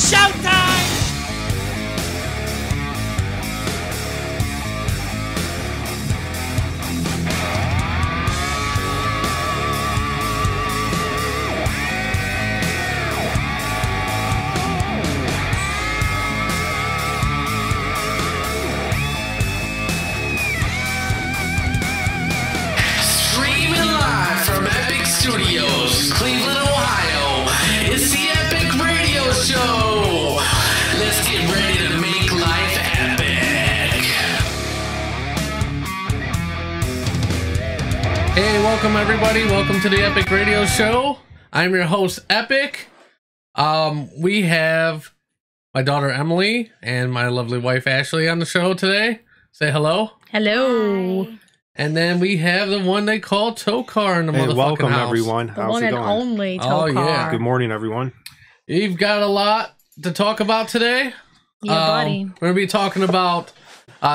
Showtime! Studios, Cleveland, Ohio. It's the Epic Radio Show. Let's get ready to make life epic. Hey, welcome everybody. Welcome to the Epic Radio Show. I'm your host, Epic. We have my daughter Emily and my lovely wife Ashley on the show today. Say hello. Hello. Hi. And then we have the one they call Tokar in the motherfucking welcome house. everyone. The How's one it and going? only Tokar. Oh, yeah. Good morning, everyone. You've got a lot to talk about today. Yeah, buddy. We're going to be talking about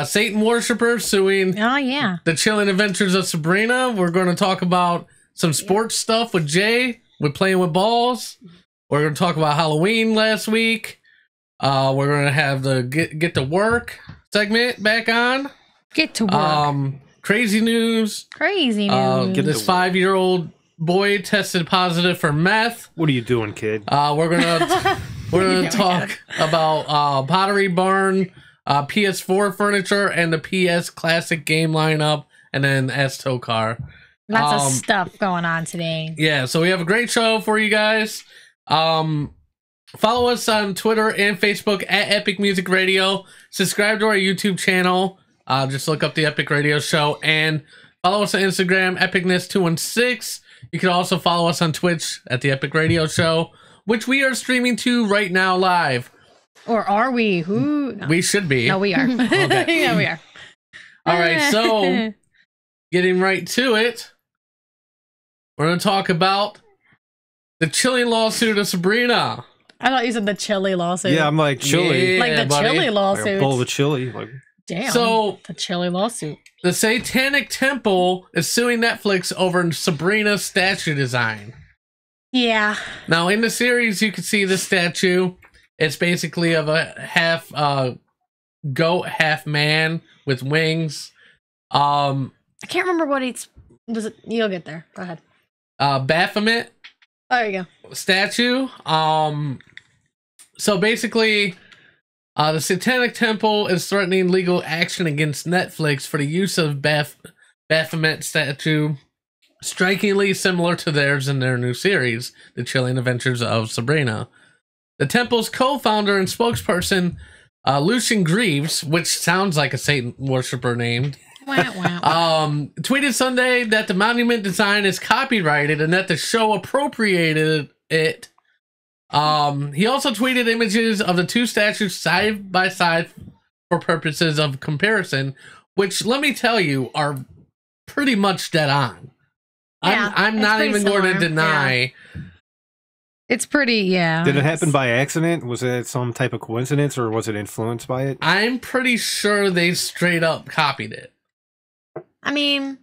Satan worshippers suing Oh, yeah. the Chilling Adventures of Sabrina. We're going to talk about some sports stuff with Jay. We're playing with Ballz. We're going to talk about Halloween last week. We're going to have the get to work segment back on. Get to work. Crazy news. Crazy news. This 5-year-old boy tested positive for meth. What are you doing, kid? We're gonna talk about Pottery Barn, PS4 furniture, and the PS Classic game lineup, and then Ask Tokar. Lots of stuff going on today. Yeah, so we have a great show for you guys. Follow us on Twitter and Facebook at Epic Music Radio. Subscribe to our YouTube channel. Just look up the Epic Radio Show and follow us on Instagram, Epicness216. You can also follow us on Twitch at the Epic Radio Show, which we are streaming to right now live. Or are we? Who? No. We should be. No, we are. Okay. Yeah, we are. All right, so getting right to it, we're going to talk about the chilling lawsuit of Sabrina. I thought you said the chili lawsuit. Yeah, I'm like chili. Yeah, like the buddy. chili Like a lawsuit. bowl of chili. Like, Damn. So the chili lawsuit. the Satanic Temple is suing Netflix over Sabrina's statue design. Yeah. Now, in the series, you can see the statue. It's basically of a half goat, half man with wings. I can't remember what it's. Was it? You'll get there. Go ahead. Baphomet There you go. statue. So basically, the Satanic Temple is threatening legal action against Netflix for the use of Baphomet statue, strikingly similar to theirs in their new series, The Chilling Adventures of Sabrina. The temple's co-founder and spokesperson, Lucian Greaves, which sounds like a Satan worshiper name, Wow, wow. tweeted Sunday that the monument design is copyrighted and that the show appropriated it. He also tweeted images of the two statues side by side for purposes of comparison, which, let me tell you, are pretty much dead on. Yeah, I'm it's not pretty even going to similar, deny. It's pretty, yeah. did it happen by accident? Was it some type of coincidence, or was it influenced by it? I'm pretty sure they straight up copied it. I mean,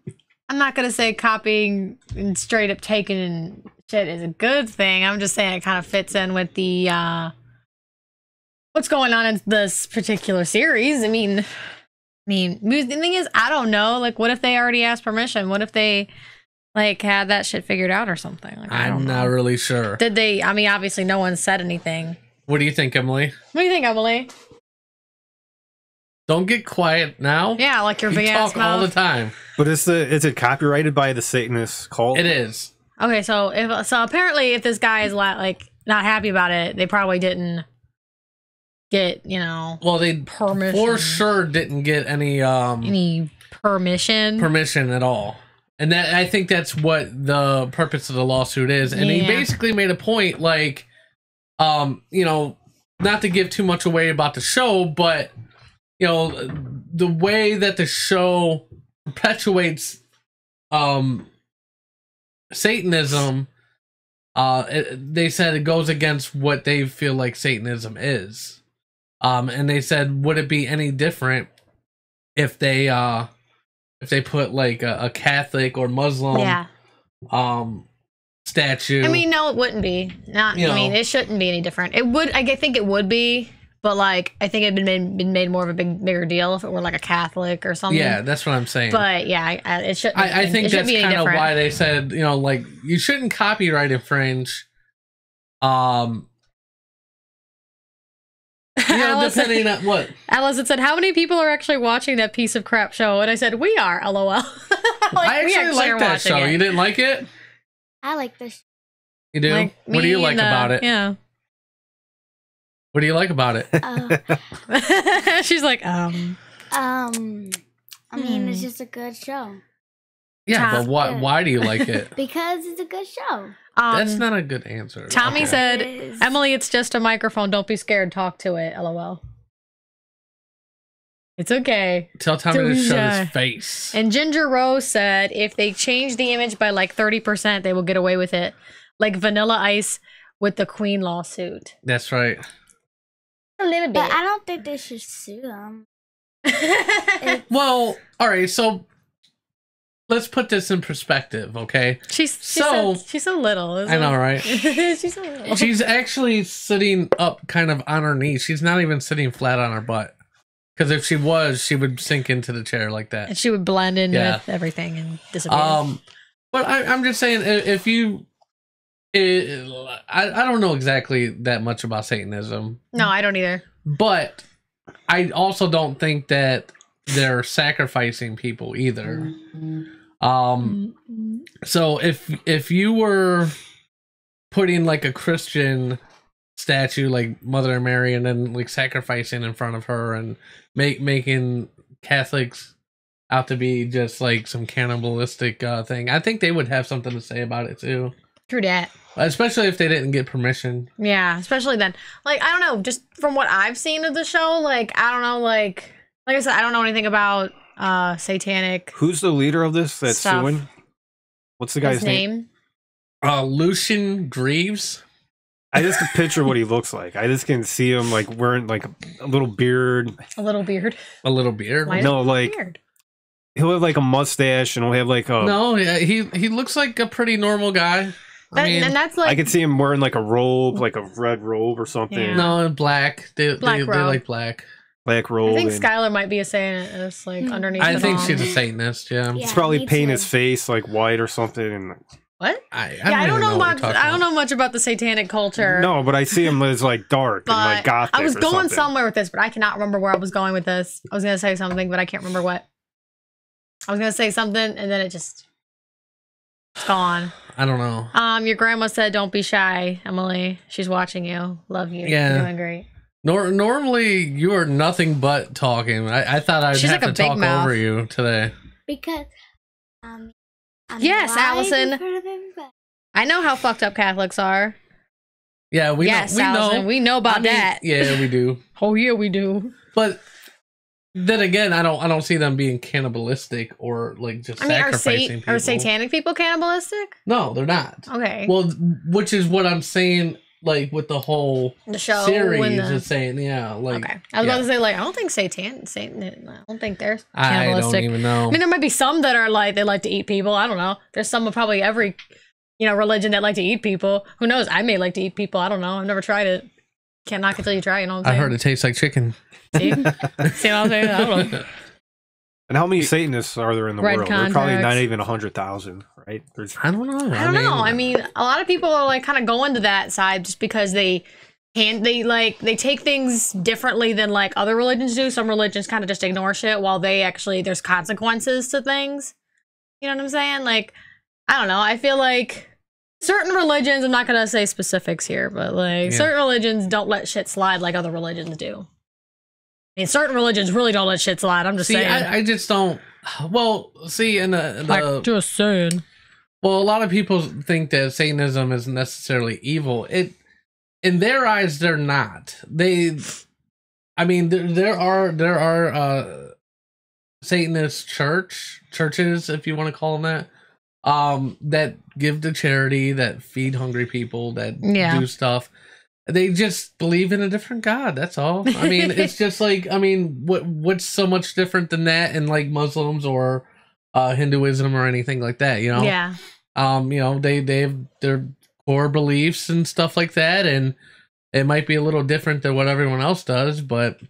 I'm not going to say copying and straight up taking and shit is a good thing. I'm just saying it kind of fits in with the, what's going on in this particular series. I mean, the thing is, I don't know. Like, what if they already asked permission? What if they, like, had that shit figured out or something? Like, I don't I'm know. not really sure. Did they, I mean, obviously no one said anything. What do you think, Emily? What do you think, Emily? Don't get quiet now. Yeah, like your You big ass talk all the mouth. time. But is it copyrighted by the Satanist cult? It is. Okay, so apparently if this guy is like not happy about it, they probably didn't get, Well, they permission. for sure didn't get any permission. permission at all. And that, I think that's what the purpose of the lawsuit is. And he Yeah. basically made a point, like, not to give too much away about the show, but the way that the show perpetuates Satanism, they said it goes against what they feel like Satanism is. And they said, would it be any different if they put like a Catholic or Muslim statue. I mean, no, it wouldn't be. Not. You I mean, know. it shouldn't be any different. It would. I think it would be, but like, I think it'd been made more of a bigger deal if it were like a Catholic or something. Yeah, that's what I'm saying. But yeah, it shouldn't. I think it shouldn't that's be any kind of different. why they said, you know, like you shouldn't copyright infringe. You know, Allison- depending on what. Allison said, "How many people are actually watching that piece of crap show?" And I said, "We are." LOL. I actually are like that watching show. it. You didn't like it? I like this. You do? Like, What do you me like and, about it? Yeah. What do you like about it? She's like, I mean, it's just a good show Yeah, Tom- but why do you like it? because it's a good show. That's not a good answer. Tommy Okay. said, It is. "Emily, it's just a microphone. Don't be scared. Talk to it." LOL. It's okay. Tell Tommy to Don't shut shy. his face. And Ginger Rose said, if they change the image by like 30%, they will get away with it. Like Vanilla Ice with the Queen lawsuit. That's right. A little But I don't think they should sue them. Well, all right, so let's put this in perspective, okay? she's So- so little. I know, right? She's so little. She's actually sitting up kind of on her knees. She's not even sitting flat on her butt. Because if she was, she would sink into the chair like that. And she would blend in Yeah. with everything and disappear. But I'm just saying, if you... I don't know exactly that much about Satanism. No, I don't either. But I also don't think that they're sacrificing people either. So if you were putting like a Christian statue like Mother Mary and then like sacrificing in front of her and making Catholics out to be just like some cannibalistic thing, I think they would have something to say about it too. True that. Especially if they didn't get permission. Yeah, especially then. Like, I don't know, just from what I've seen of the show, like, I don't know, like I said, I don't know anything about satanic Who's the leader of this that's Stuff. suing? What's the guy's his name? name. Lucian Greaves. I just can picture what he looks like. I just can see him like wearing like a little beard. A little beard. A little beard. Why is No, it like beard? he'll have like a mustache and he'll have like a. No, yeah, he looks like a pretty normal guy. And that's like I could see him wearing like a robe, like a red robe or something. Yeah. no, in black. They Black robe. like black. Black I robe. think and Skylar might be a Satanist, like underneath. I it think all. she's a Satanist. Yeah. Yeah. He's probably me painting too. his face like white or something. And What? I I don't even know what much. you're talking I don't about. know much about the satanic culture. no, but I see him as like dark and like But gothic. I was or going something. somewhere with this, but I cannot remember where I was going with this. I was gonna say something, but I can't remember what. I was gonna say something, and then it's gone. I don't know. Your grandma said, "Don't be shy, Emily. She's watching you. Love you. Yeah. You're doing great." Normally you are nothing but talking. I thought I'd She's have like a to big talk mouth. over you today. Because I'm Yes, live Allison. in front of everybody. I know how fucked up Catholics are. Yeah, we Yes, know. Allison, we know about I mean, that. Yeah, we do. Oh yeah, we do. But then again, I don't see them being cannibalistic or like just I mean, sacrificing people. are satanic people cannibalistic? No, they're not. Okay. Well, which is what I'm saying. Like with the whole The show series and the- is saying, yeah, like okay. I was about to say, like, I don't think Satan. I don't think they're I cannibalistic. don't even know. I mean, there might be some that are like they like to eat people. I don't know. There's some of probably every, religion that like to eat people. Who knows? I may like to eat people. I don't know. I've never tried it. Can't knock it till you try. You know what I'm I saying? heard it tastes like chicken. See? See what I'm saying? I don't know. And how many Satanists are there in the Red world? They're probably not contracts. even 100,000, right? There's I don't know. I don't know. I mean, a lot of people are like kind of going to that side just because they take things differently than like other religions do. Some religions kind of just ignore shit while they actually there's consequences to things. You know what I'm saying? Like, I don't know. I feel like certain religions, I'm not gonna say specifics here, but like Yeah. certain religions don't let shit slide like other religions do. I mean, certain religions really don't let shit slide. I'm just see, saying. I just don't. Well, see, in the just saying. well, a lot of people think that Satanism isn't necessarily evil. In their eyes, they're not. I mean, there are Satanist churches, if you want to call them that, that give to charity, that feed hungry people, that Yeah. do stuff. They just believe in a different God. That's all. I mean, it's just like, I mean, what's so much different than that in like Muslims or Hinduism or anything like that, you know? Yeah. They have their core beliefs and stuff like that, and it might be a little different than what everyone else does, but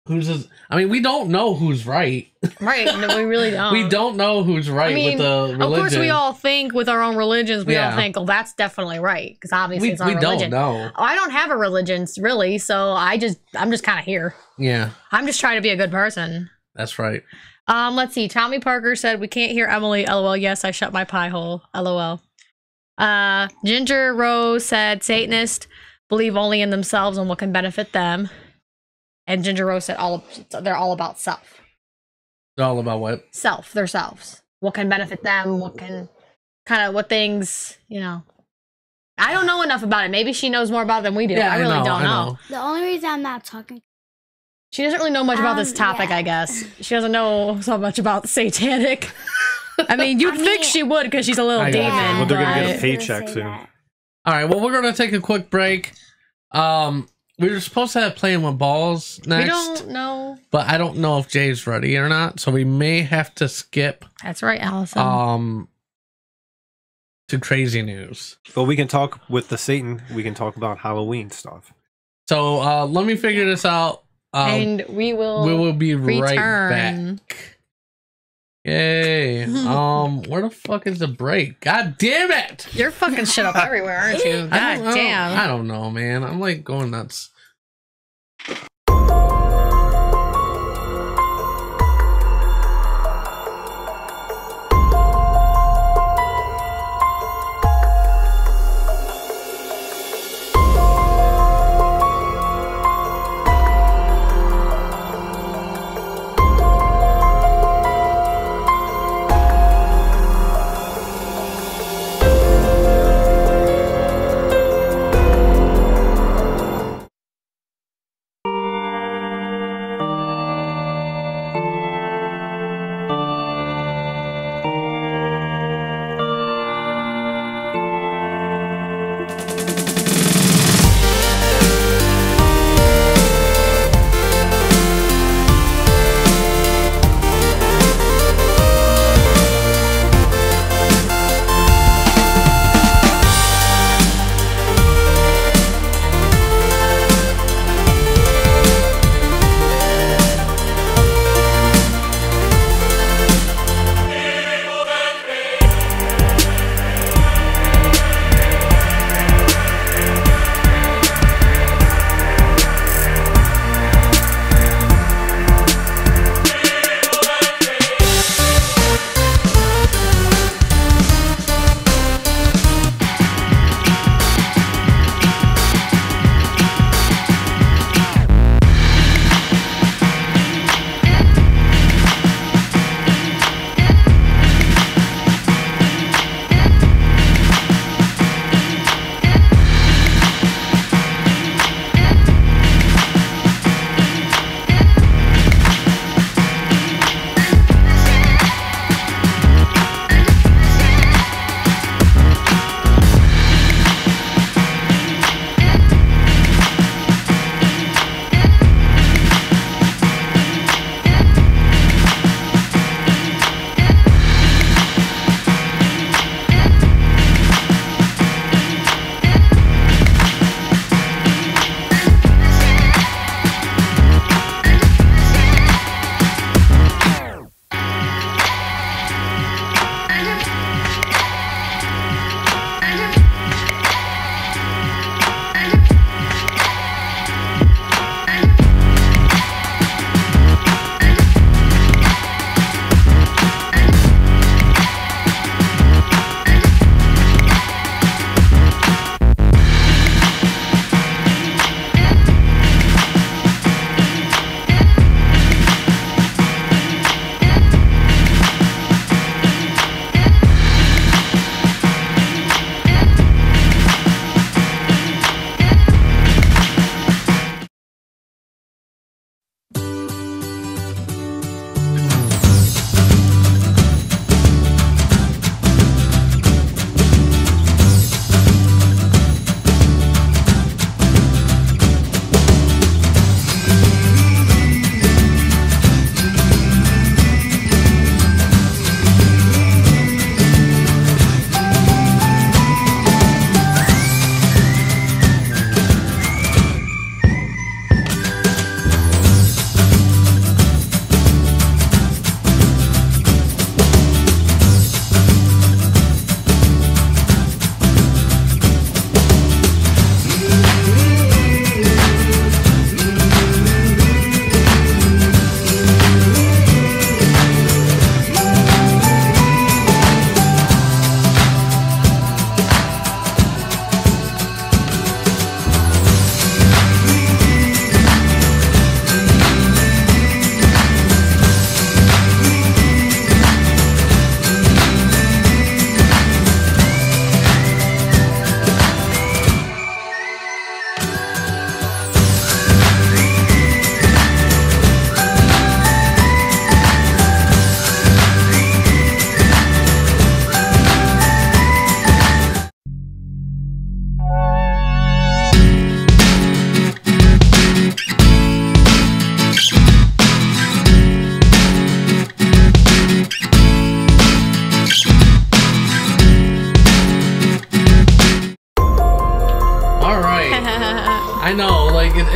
we don't know who's right. Right, no, we really don't. We don't know who's right with the religion. Of course, we all think with our own religions, we all think, well, that's definitely right, because obviously it's our religion. We don't know. I don't have a religion, really, so I'm just kind of here. Yeah. I'm just trying to be a good person. That's right. Let's see. Tommy Parker said, we can't hear Emily. LOL. Yes, I shut my pie hole. LOL. Ginger Rose said, Satanists believe only in themselves and what can benefit them. And Ginger Rose said, they're all about self. They're all about what? Self. Their selves. What can benefit them? What things, I don't know enough about it. Maybe she knows more about it than we do. Yeah, I really don't know. The only reason I'm not talking. She doesn't really know much about this topic, I guess. She doesn't know so much about satanic. I mean, you'd think she would because she's a little demon. Well, they're going to get a I paycheck soon. that. All right, well, we're going to take a quick break. We were supposed to have Playing with Balls next. We don't know. But I don't know if Jay's ready or not, so we may have to skip. That's right, Allison. To crazy news. But we can talk with the Satan. We can talk about Halloween stuff. So let me figure this out. And we will be return. right back. Yay. Where the fuck is the break? God damn it! You're fucking shit up everywhere, aren't you? God damn. I don't know, man. I'm like going nuts.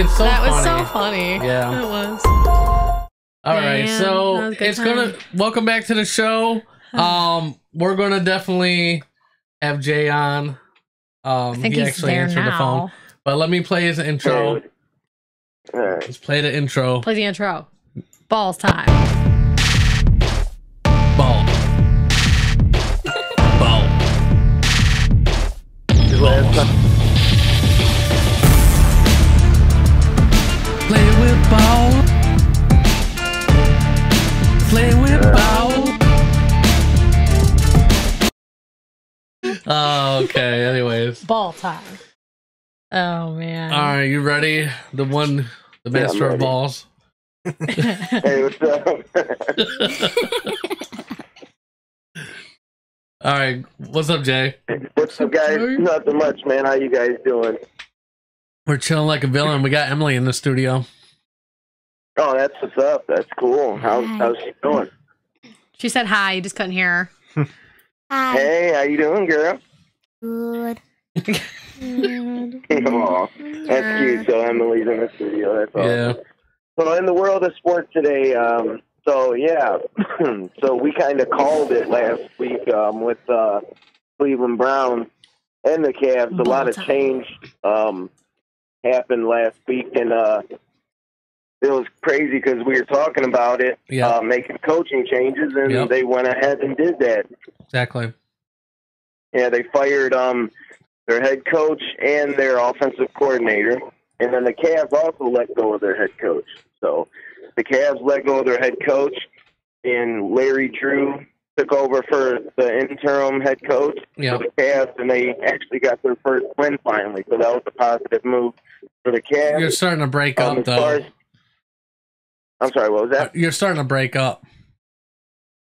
it's so That funny. was so funny. Yeah. It was. All right, Man, that so was a good it's time. gonna welcome back to the show. We're gonna definitely have Jay on. I think He he's actually there answered the phone, now. but let me play his intro. All right. Let's play the intro. Play the intro. Ballz time. Ball. Ball. Play with ball. Play with ball. Oh, okay. Anyways. Ball time. Oh man. All right, you ready? The master of ready. balls. Hey, what's up? All right, what's up, Jay? What's up, guys? Nothing much, man. How you guys doing? We're chilling like a villain. We got Emily in the studio. Oh, that's what's up. That's cool. How's she doing? She said hi. You just couldn't hear her. Hi. Hey, how you doing, girl? Good. Aw, that's cute. So Emily's in the studio. That's awesome. Yeah. So in the world of sports today, so yeah, so we kind of called it last week with Cleveland Browns and the Cavs. A lot of change happened last week, and it was crazy because we were talking about it, Yeah. making coaching changes, and Yep. they went ahead and did that. Exactly. Yeah, they fired their head coach and their offensive coordinator, and then the Cavs also let go of their head coach. So the Cavs let go of their head coach, and Larry Drew took over for the interim head coach Yeah. for the Cavs, and they actually got their first win finally. So that was a positive move for the Cavs. You're starting to break up, As far though. as- I'm sorry, what was that? You're starting to break up.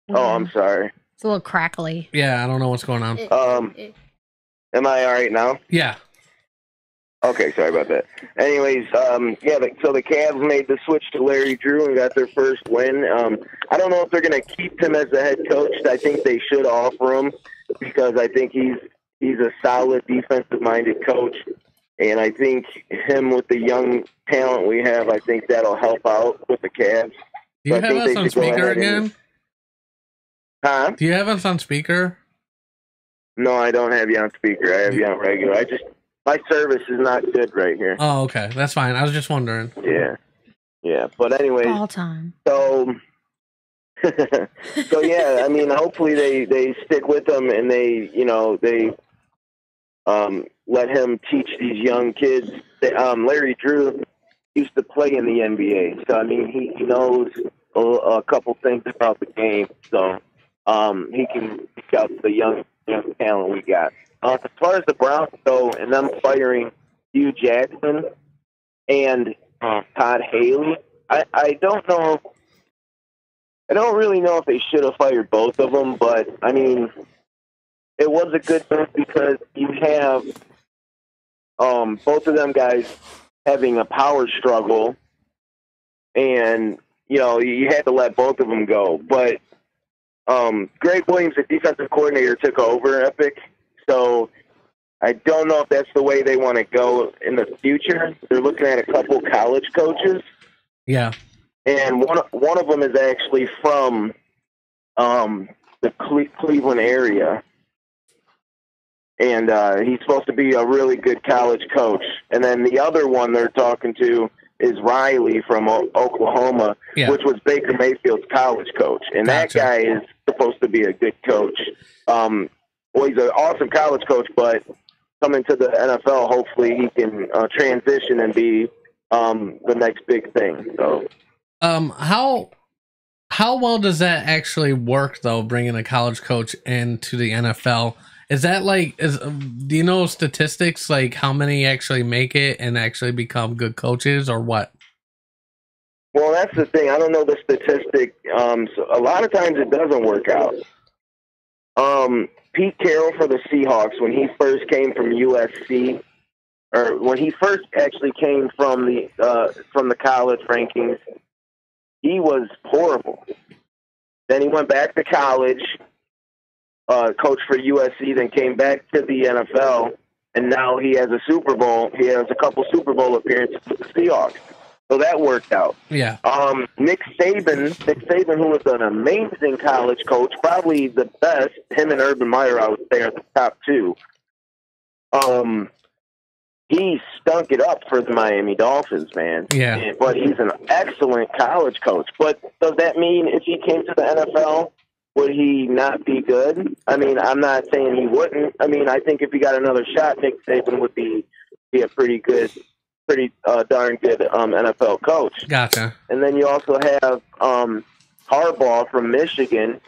Oh, I'm sorry. It's a little crackly. Yeah, I don't know what's going on. Am I all right now? Yeah. Okay, sorry about that. Anyways, so the Cavs made the switch to Larry Drew and got their first win. I don't know if they're going to keep him as the head coach. I think they should offer him because I think he's a solid defensive-minded coach, and I think him with the young talent we have, I think that'll help out with the Cavs. Do you I have think us they on should go speaker ahead and- again? Huh? Do you have us on speaker? No, I don't have you on speaker. I have you on regular. My service is not good right here. Oh, okay. That's fine. I was just wondering. Yeah. But anyways, Ball time. so yeah, I mean, hopefully they stick with him and they let him teach these young kids. Larry Drew used to play in the NBA, so I mean he knows a couple things about the game, so he can pick out the young talent we got. As far as the Browns go, and them firing Hugh Jackson and Todd Haley, I don't know. I don't really know if they should have fired both of them, but I mean, it was a good move because you have both of them guys having a power struggle, and you had to let both of them go. But Greg Williams, the defensive coordinator, took over Epic, so I don't know if that's the way they want to go in the future. They're looking at a couple college coaches. Yeah. And one of them is actually from the Cleveland area, and he's supposed to be a really good college coach. And then the other one they're talking to is Riley from Oklahoma, Yeah. which was Baker Mayfield's college coach. And Gotcha. that guy is supposed to be a good coach. Well, he's an awesome college coach, but coming to the NFL, hopefully he can transition and be the next big thing. So. How well does that actually work though? Bringing a college coach into the NFL, is that do you know statistics like how many actually make it and actually become good coaches or what? Well, that's the thing. I don't know the statistic. So a lot of times it doesn't work out. Pete Carroll for the Seahawks, when he first came from USC, or when he first actually came from the college rankings, he was horrible. Then he went back to college, coached for USC, then came back to the NFL, and now he has a Super Bowl. He has a couple Super Bowl appearances with the Seahawks. So that worked out. Yeah. Nick Saban, who was an amazing college coach, probably the best. Him and Urban Meyer, I would say, are the top two. He stunk it up for the Miami Dolphins, man. Yeah. But he's an excellent college coach. But does that mean if he came to the NFL, would he not be good? I mean, I'm not saying he wouldn't. I mean, I think if he got another shot, Nick Saban would be a pretty darn good NFL coach. Gotcha. And then you also have Harbaugh from Michigan.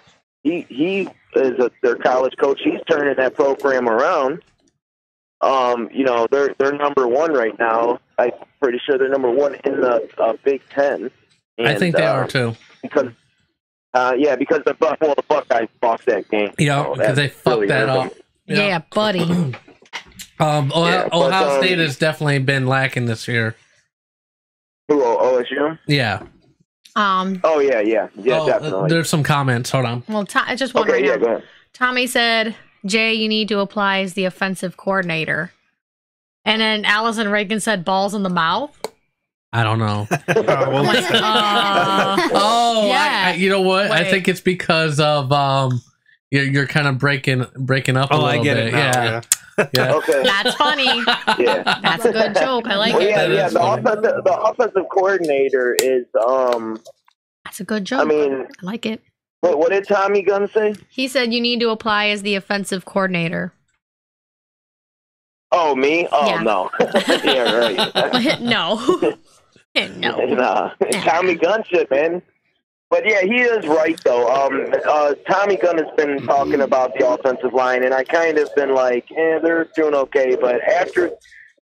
He is their college coach. He's turning that program around. You know, they're number one right now. I'm pretty sure they're number one in the Big Ten. And, I think they are too. Because the Buckeyes lost that game. Yeah, So because they fucked really that hurt up. them. Yeah, buddy. Ohio State has definitely been lacking this year. Who, OSU? Yeah. Oh yeah, definitely. There's some comments. Hold on. Well, I just one right Okay, yeah, now. go ahead. Tommy said, Jay, you need to apply as the offensive coordinator. And then Allison Reagan said balls in the mouth. I don't know. Well, Yeah. You know what? I Wait. think it's because of you're kind of breaking up a little I get bit. it now. Yeah. Yeah. Okay. That's funny. Yeah. That's a good joke. I like Well, it. yeah, That is funny. The offensive coordinator is That's a good joke. I mean, I like it. what did Tommy Gunn say? He said you need to apply as the offensive coordinator. Oh, me? Oh, Yeah. no. Yeah, right. No. No. Nah. Tommy Gunn shit, man. But yeah, he is right though. Tommy Gunn has been talking about the offensive line, and I kind of been like, they're doing okay. But after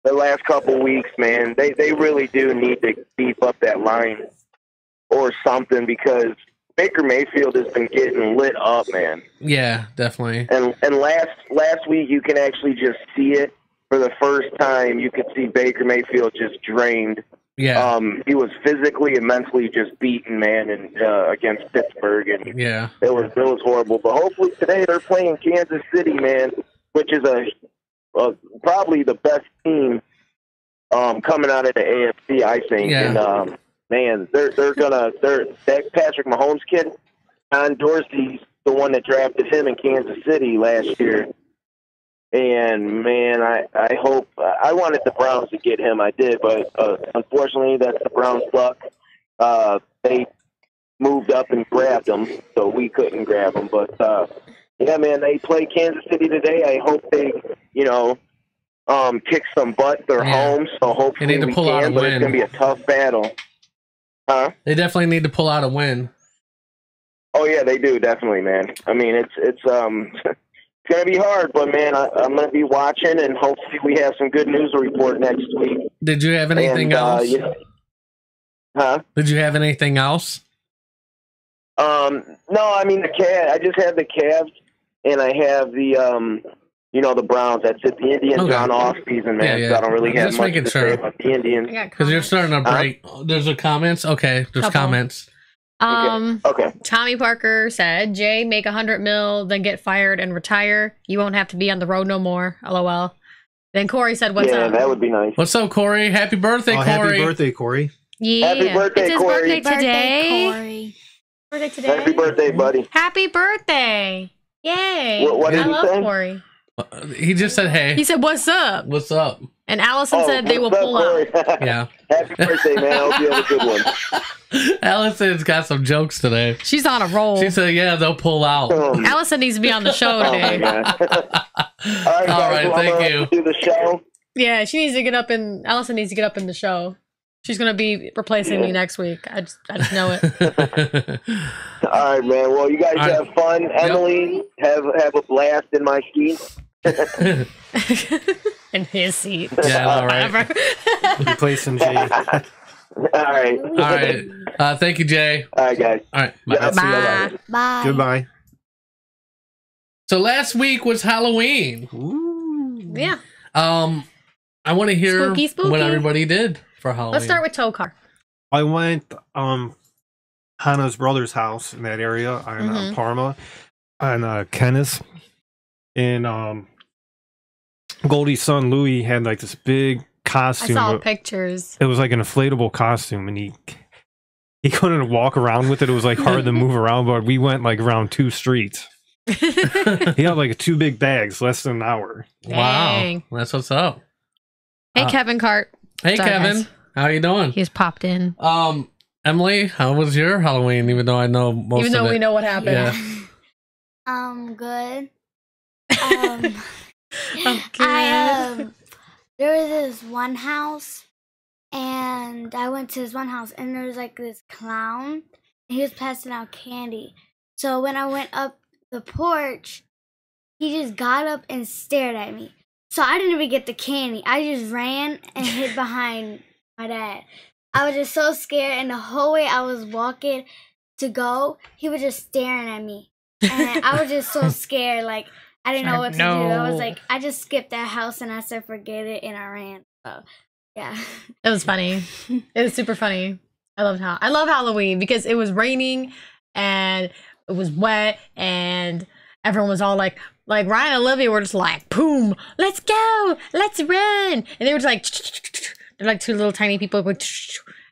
the last couple weeks, man, they really do need to beef up that line or something, because Baker Mayfield has been getting lit up, man. Yeah, definitely. And last week you can actually just see it for the first time. You could see Baker Mayfield just drained. Yeah. He was physically and mentally just beaten, man, and against Pittsburgh, and Yeah. it was horrible. But hopefully today they're playing Kansas City, man, which is probably the best team coming out of the AFC, I think. Yeah. And man, they're that Patrick Mahomes kid, John Dorsey's the one that drafted him in Kansas City last year. And man, I hope I wanted the Browns to get him. I did, but unfortunately, that's the Browns' luck. They moved up and grabbed him, so we couldn't grab him. But yeah, man, they play Kansas City today. I hope they, kick some butt. They're home, so hopefully They need to we pull out a can. But it's win. gonna be a tough battle, huh? They definitely need to pull out a win. Oh yeah, they do definitely, man. I mean, it's It's going to be hard, but, man, I'm going to be watching, and hopefully we have some good news to report next week. Did you have anything else? Huh? Did you have anything else? No, I mean, I just have the Cavs, and I have the, the Browns. That's it. The Indians are on off season, man, Yeah. so I don't really have Just much making to sure. say about the Indians. Because you're starting to break. There's a comments? Okay, there's Couple. comments. Okay. Tommy Parker said, Jay, make $100 million, then get fired and retire. You won't have to be on the road no more. LOL. Then Corey said, what's yeah, up? that would be nice. What's up, Corey? Happy birthday, Corey. Happy birthday, Corey. Yeah. Happy birthday, it's his Corey. birthday today. Corey. Birthday today. Happy birthday, buddy. Happy birthday. Yay. What did I he love say? Corey. He just said, hey. He said, what's up? What's up? And Allison said they will pull out. Yeah. Happy birthday, man. I hope you have a good one. Allison's got some jokes today. She's on a roll. She said, yeah, they'll pull out. Allison needs to be on the show Oh, my today. God. All right, guys, All right, well, thank I'm you. gonna Do the show. Yeah, she needs to get up in. Allison needs to get up in the show. She's gonna be replacing me next week. I just know it. All right, man. Well, you guys All right. have fun. Emily, have a blast in my seat. In his seat. Yeah, all right. Whatever. Replacing Jay. All right. All right. Thank you, Jay. All right, guys. All right. Yeah, Bye. see you later. Bye. Goodbye. So last week was Halloween. Yeah. I want to hear Spooky, spooky. what everybody did for Halloween. Let's start with Tokar. I went Hannah's brother's house in that area in Parma, and Kenneth, and Goldie's son Louis had like this big I costume. saw pictures. It was like an inflatable costume, and he couldn't walk around with it. It was like hard to move around, but we went like around 2 streets. He had like 2 big bags, less than an hour. Dang. Wow, that's what's up. Hey, Kevin Cart. Hey, Sorry, Kevin, guys. how you doing? He's popped in. Emily, how was your Halloween? Even though I know most Even of though it. we know what happened. Yeah. Good. Okay. There was this one house, and I went to this one house, and there was like this clown, and he was passing out candy. So when I went up the porch, he just got up and stared at me. So I didn't even get the candy. I just ran and hid behind my dad. I was just so scared, and the whole way I was walking to go, he was just staring at me. And I was just so scared, like, I didn't know what to do. I was like, I just skipped that house, and I said, forget it, and I ran. So, yeah. It was funny. It was super funny. I love Halloween because it was raining and it was wet and everyone was all like Ryan and Olivia were just like, boom, let's go, let's run. And they were just like, they're like 2 little tiny people.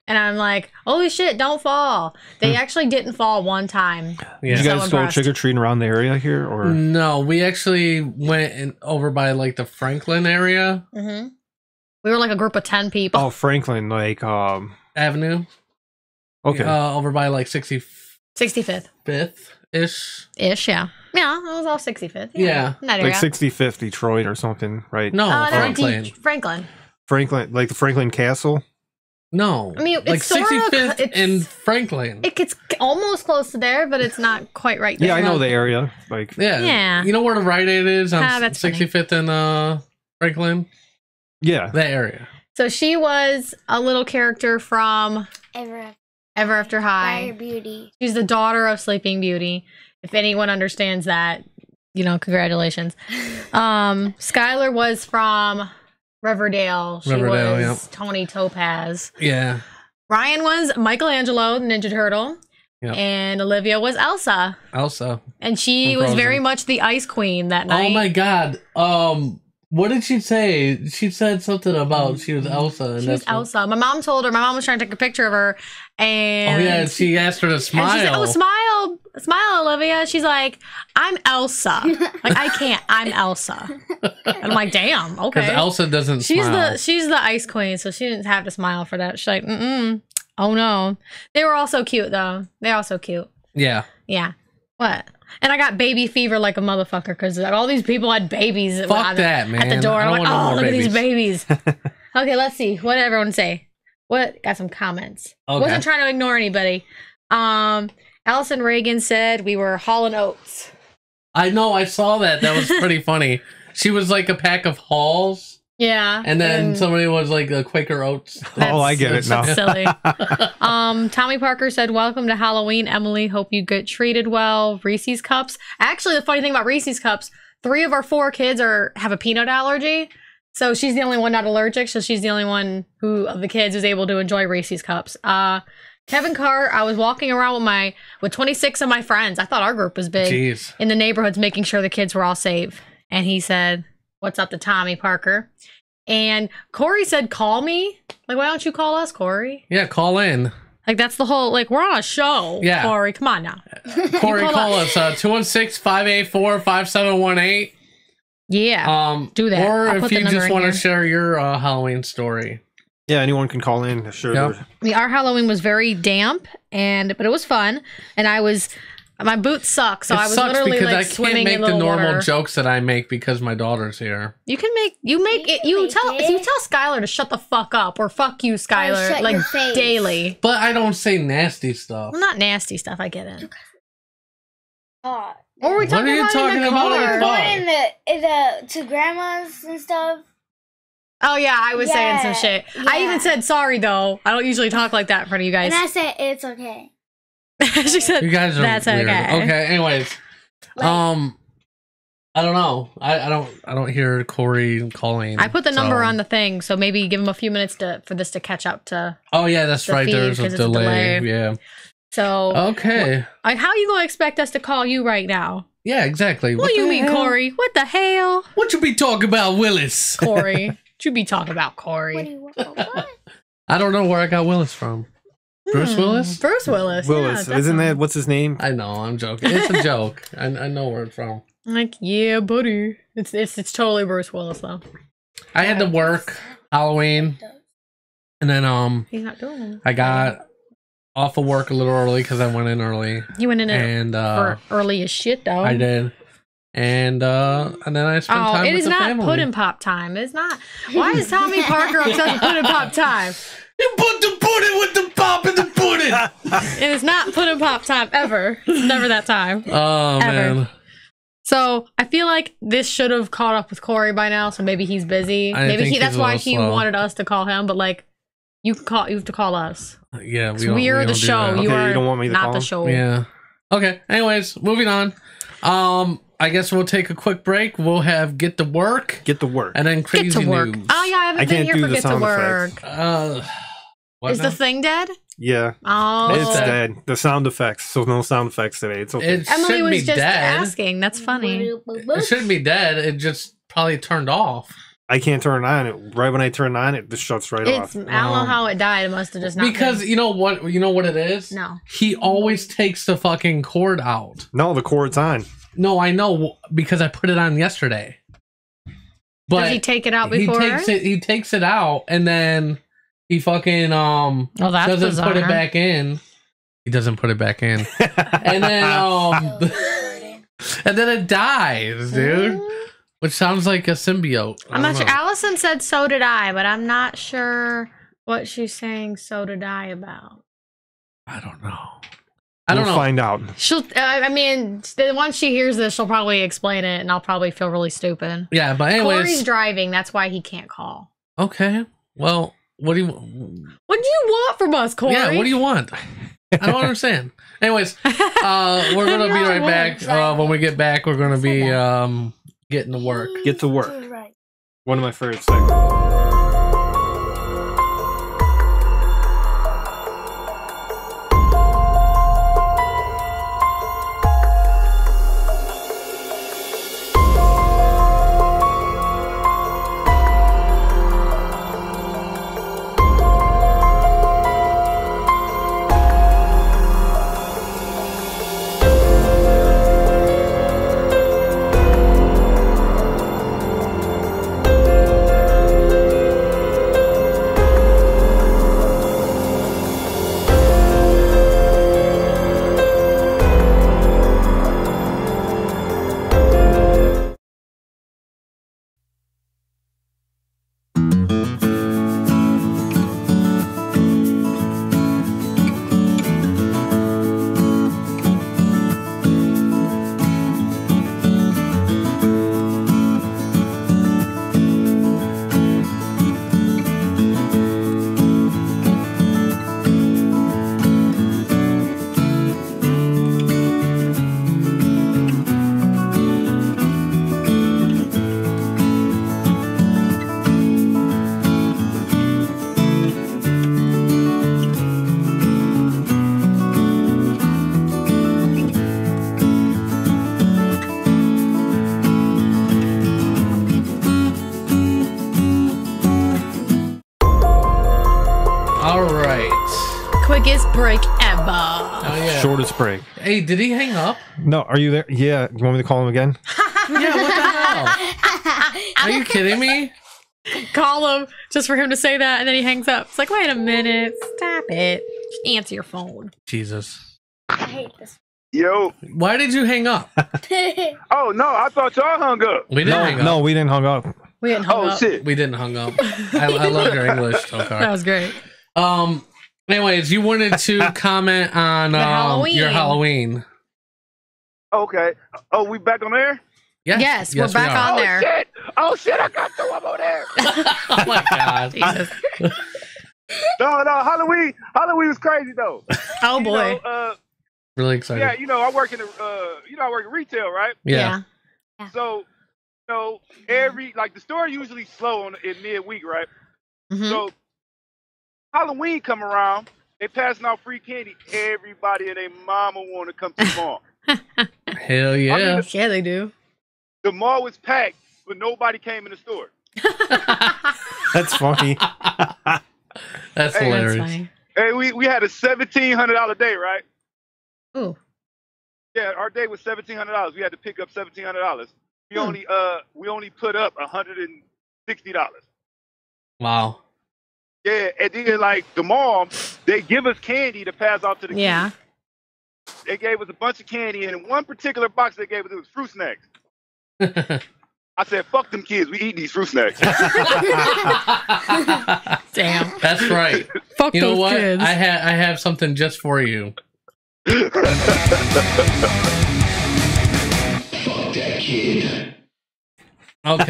And I'm like, holy shit, don't fall. They actually didn't fall one time. Yeah. Did you guys go trick-or-treating around the area here? Or No, we actually went over by like the Franklin area. Mm-hmm. We were like a group of 10 people. Oh, Franklin, like Avenue. okay. Over by like 65th. ish. Yeah. Yeah, it was all 65th. Yeah. In that area. Like 65th Detroit or something, right? No, no, Franklin. Franklin, like the Franklin Castle. No, I mean, like it's sorta 65th in Franklin. It gets almost close to there, but it's not quite right there. Yeah, I know the area. Like, Yeah. You know where the Rite Aid is on that's 65th and Franklin? yeah, That area. So she was a little character from Ever After High. Fire Beauty. She's the daughter of Sleeping Beauty. If anyone understands that, congratulations. Skylar was from Riverdale. She was Tony Topaz. Yeah. Ryan was Michelangelo, the Ninja Turtle. Yep. And Olivia was Elsa. And she was very much the Ice Queen that night. Oh my God. What did she say? She said something about she was Elsa. And She was Elsa. My mom told her. My mom was trying to take a picture of her. And yeah, she asked her to smile. And she said, smile, Olivia. She's like, I'm Elsa. Like, I can't. I'm Elsa. And I'm like, damn, okay. Because Elsa doesn't smile. She's the Ice Queen, so she didn't have to smile for that. She's like, oh no. They were all so cute, though. They're all so cute. Yeah. Yeah. What? And I got baby fever like a motherfucker because all these people had babies Fuck that, man. At the door. I'm like, oh, look at these babies. Okay, let's see. What did everyone say? Got some comments. Okay. Wasn't trying to ignore anybody. Allison Reagan said we were Hall & Oates. I know, I saw that. That was pretty funny. She was like a pack of Halls. Yeah. And then somebody was like a Quaker Oats. Oh, I get it now. That's silly. Tommy Parker said, welcome to Halloween, Emily. Hope you get treated well. Reese's Cups. Actually, the funny thing about Reese's Cups, 3 of our 4 kids have a peanut allergy. So she's the only one not allergic. So she's the only one of the kids who's able to enjoy Reese's Cups. Kevin Carr, I was walking around with 26 of my friends. I thought our group was big. Jeez. In the neighborhoods, making sure the kids were all safe. And he said, what's up to Tommy Parker? And Corey said, call me. Like, why don't you call us, Corey? Yeah, call in. Like, that's the whole, like, we're on a show. Yeah. Corey, come on now. Corey, call us 216-584-5718. Yeah. Do that. Or I'll if you just want to share your Halloween story. Yeah, anyone can call in. Sure. Yep. Our Halloween was very damp, but it was fun. And my boots suck, so I was literally because like swimming in little water. I can't make the normal jokes that I make because my daughter's here. You tell Skylar to shut the fuck up, or fuck you, Skylar, shut like your face. daily. But I don't say nasty stuff. Well, not nasty stuff. I get it. Oh. What were we talking about? talking about in the car? Going to grandma's and stuff. Oh yeah, I was saying some shit. Yeah. I even said sorry though. I don't usually talk like that in front of you guys. And I said it's okay. She said, You guys are that's weird. okay. Okay, anyways. I don't know. I don't hear Corey calling. I put the number on the thing, so maybe give him a few minutes for this to catch up to. Oh yeah, that's the right. feed, There's a 'cause it's delay. Yeah. So Okay. like, how you gonna expect us to call you right now? Yeah, exactly. What do you the mean, hell? Corey? What the hell? What you be talking about, Willis? Corey. What you be talking about, What do Corey? you want? What? I don't know where I got Willis from. Bruce Willis? Bruce Willis. Willis, Yeah, isn't definitely. that what's his name? I know, I'm joking. It's a joke. I know where it's from. Like, yeah, buddy. It's totally Bruce Willis though. I had to work Halloween, and then He's not doing it. I got off of work a little early because I went in early, You went in it and for early as shit though. I did, and then I spent Oh, time it with is the not family. pudding pop time. It's not. Why is Tommy Parker obsessed with pudding pop time? You put the pudding with the pop in the pudding. It is not pudding pop time ever. It's never that time. Oh Ever. man, So I feel like this should have caught up with Corey by now. So maybe he's busy. I Maybe think that's he's a why little he slow. wanted us to call him. But like, you have to call us. yeah, We are the don't do show. that. You Okay, are you don't want me to not call the him? show. Yeah. Okay. Anyways, moving on. I guess we'll take a quick break. We'll have get to work Get to work. and then crazy Get to work. news. Oh yeah, I haven't I been can't here do for the get to sound work. effects. What Is now? the thing dead? Yeah, Oh, it's dead. dead. The sound effects. So no sound effects today. It's okay. It Emily shouldn't was be just dead. asking. That's funny. It shouldn't be dead. It just probably turned off. I can't turn it on. It right when I turn it on, it just shuts right It's off. I don't know how it died. It must have just not Because been. you know what it is? No. He always takes the fucking cord out. No, the cord's on. No, I know because I put it on yesterday. But Does he take it out before? He takes it out and then he fucking Oh, that's doesn't bizarre. put it back in. He doesn't put it back in. And then and then it dies, dude. Which sounds like a symbiote. I'm not I sure. don't know. Allison said so did I, but I'm not sure what she's saying so did I about. I don't know. I don't We'll know. find out. She'll. I mean, once she hears this, she'll probably explain it, and I'll probably feel really stupid. Yeah, but Corey's anyways. driving. That's why he can't call. Okay. Well, what do you? What do you want from us, Corey? Yeah, what do you want? I don't understand. Anyways, we're gonna be right back. When we get back, we're gonna be getting to work. Get to work. Right. One of my favorite segments. All right. Quickest break ever. Oh yeah. Shortest break. Hey, did he hang up? No, are you there? Yeah. You want me to call him again? Yeah. What the hell? Are you kidding me? Call him just for him to say that, and then he hangs up. It's like, wait a minute, stop it. Just answer your phone. Jesus. I hate this. Yo. Why did you hang up? Oh, no, I thought y'all hung up. We didn't hang up. No, we didn't hung up. We didn't hang Oh, up. shit. We didn't hang up. I love your English, That Tokar. was great. Anyways, you wanted to comment on Halloween. your Halloween. Okay. Oh, we back on air? Yes, we're back we are. on there. Shit. Oh, shit, I got two of them on there. Oh my god. Jesus. No, Halloween was crazy, though. Oh You boy. know, Really excited. yeah, I work in I work in retail, right? Yeah. So, the store usually slow in midweek, right? Mhm. So, Halloween come around, they passing out free candy. Everybody and their mama want to come to the mall. Hell yeah. I mean, Yeah, they do. the mall was packed, but nobody came in the store. That's funny. That's Hey, hilarious. That's funny. Hey, we had a $1,700 day, right? Ooh. Yeah, our day was $1,700. We had to pick up $1,700. We only put up $160. Wow. Yeah, and then like the mall, they give us candy to pass out to the Yeah. kids. They gave us a bunch of candy, and in one particular box they gave us, it was fruit snacks. I said, "Fuck them kids. We eat these fruit snacks." Damn. That's right. Fuck You know those what? kids. I have something just for you. Fuck that kid. Okay.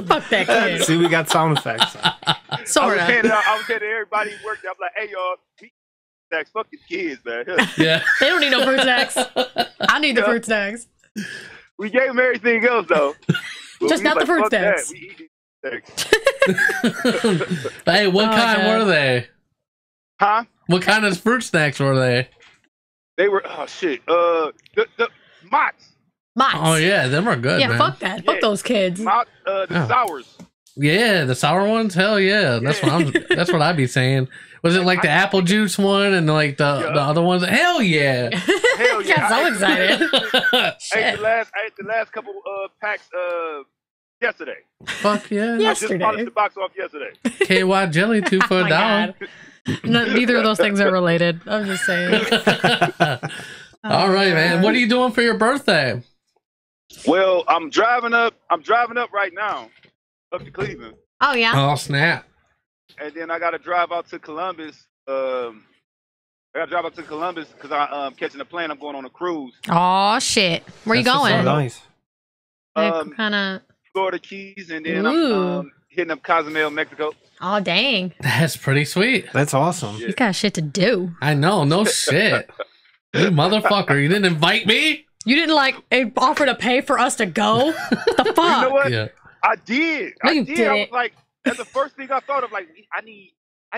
Fuck that kid. See, we got sound effects. I was Sorta. saying to everybody who worked there, I'm like, "Hey, y'all, we eat snacks. Fuck these kids, man." Yeah. They don't need no fruit snacks. I need the fruit snacks. We gave them everything else though. But Just we not was the fruit "Fuck that. snacks." We eat these snacks. Hey, what Oh, kind God. were they? Huh? What kind of fruit snacks were they? They were the Mott's. Mott's. Oh yeah, them are good, Yeah, man. fuck that. Fuck Yeah. those kids. Mott, the Oh. sours. Yeah, the sour ones. Hell yeah, that's that's what I'd be saying. Was it like the apple juice one and like the other ones? Hell yeah. Hell yeah! Got so I excited. ate Shit. I ate the last couple packs yesterday. Fuck yeah. I just Yesterday. polished the box off yesterday. KY jelly 2 for Oh a my dollar. God. Neither of those things are related. I'm just saying. All right, man. What are you doing for your birthday? Well, I'm driving up right now, up to Cleveland, Oh yeah. Oh snap! and then I got to drive out to Columbus. I got to drive out to Columbus because I'm catching a plane. I'm going on a cruise. Oh shit. Where you That's what's Oh, going? nice. Kind of. Florida Keys, and then Ooh. I'm hitting up Cozumel, Mexico. Oh dang. That's pretty sweet. That's awesome. Yeah. You got shit to do. I know. No shit. You motherfucker! You didn't invite me. You didn't like offer to pay for us to go? The fuck? You know what? Yeah. I did. No, I you did. I was didn't. like, that's the first thing I thought of. Like, I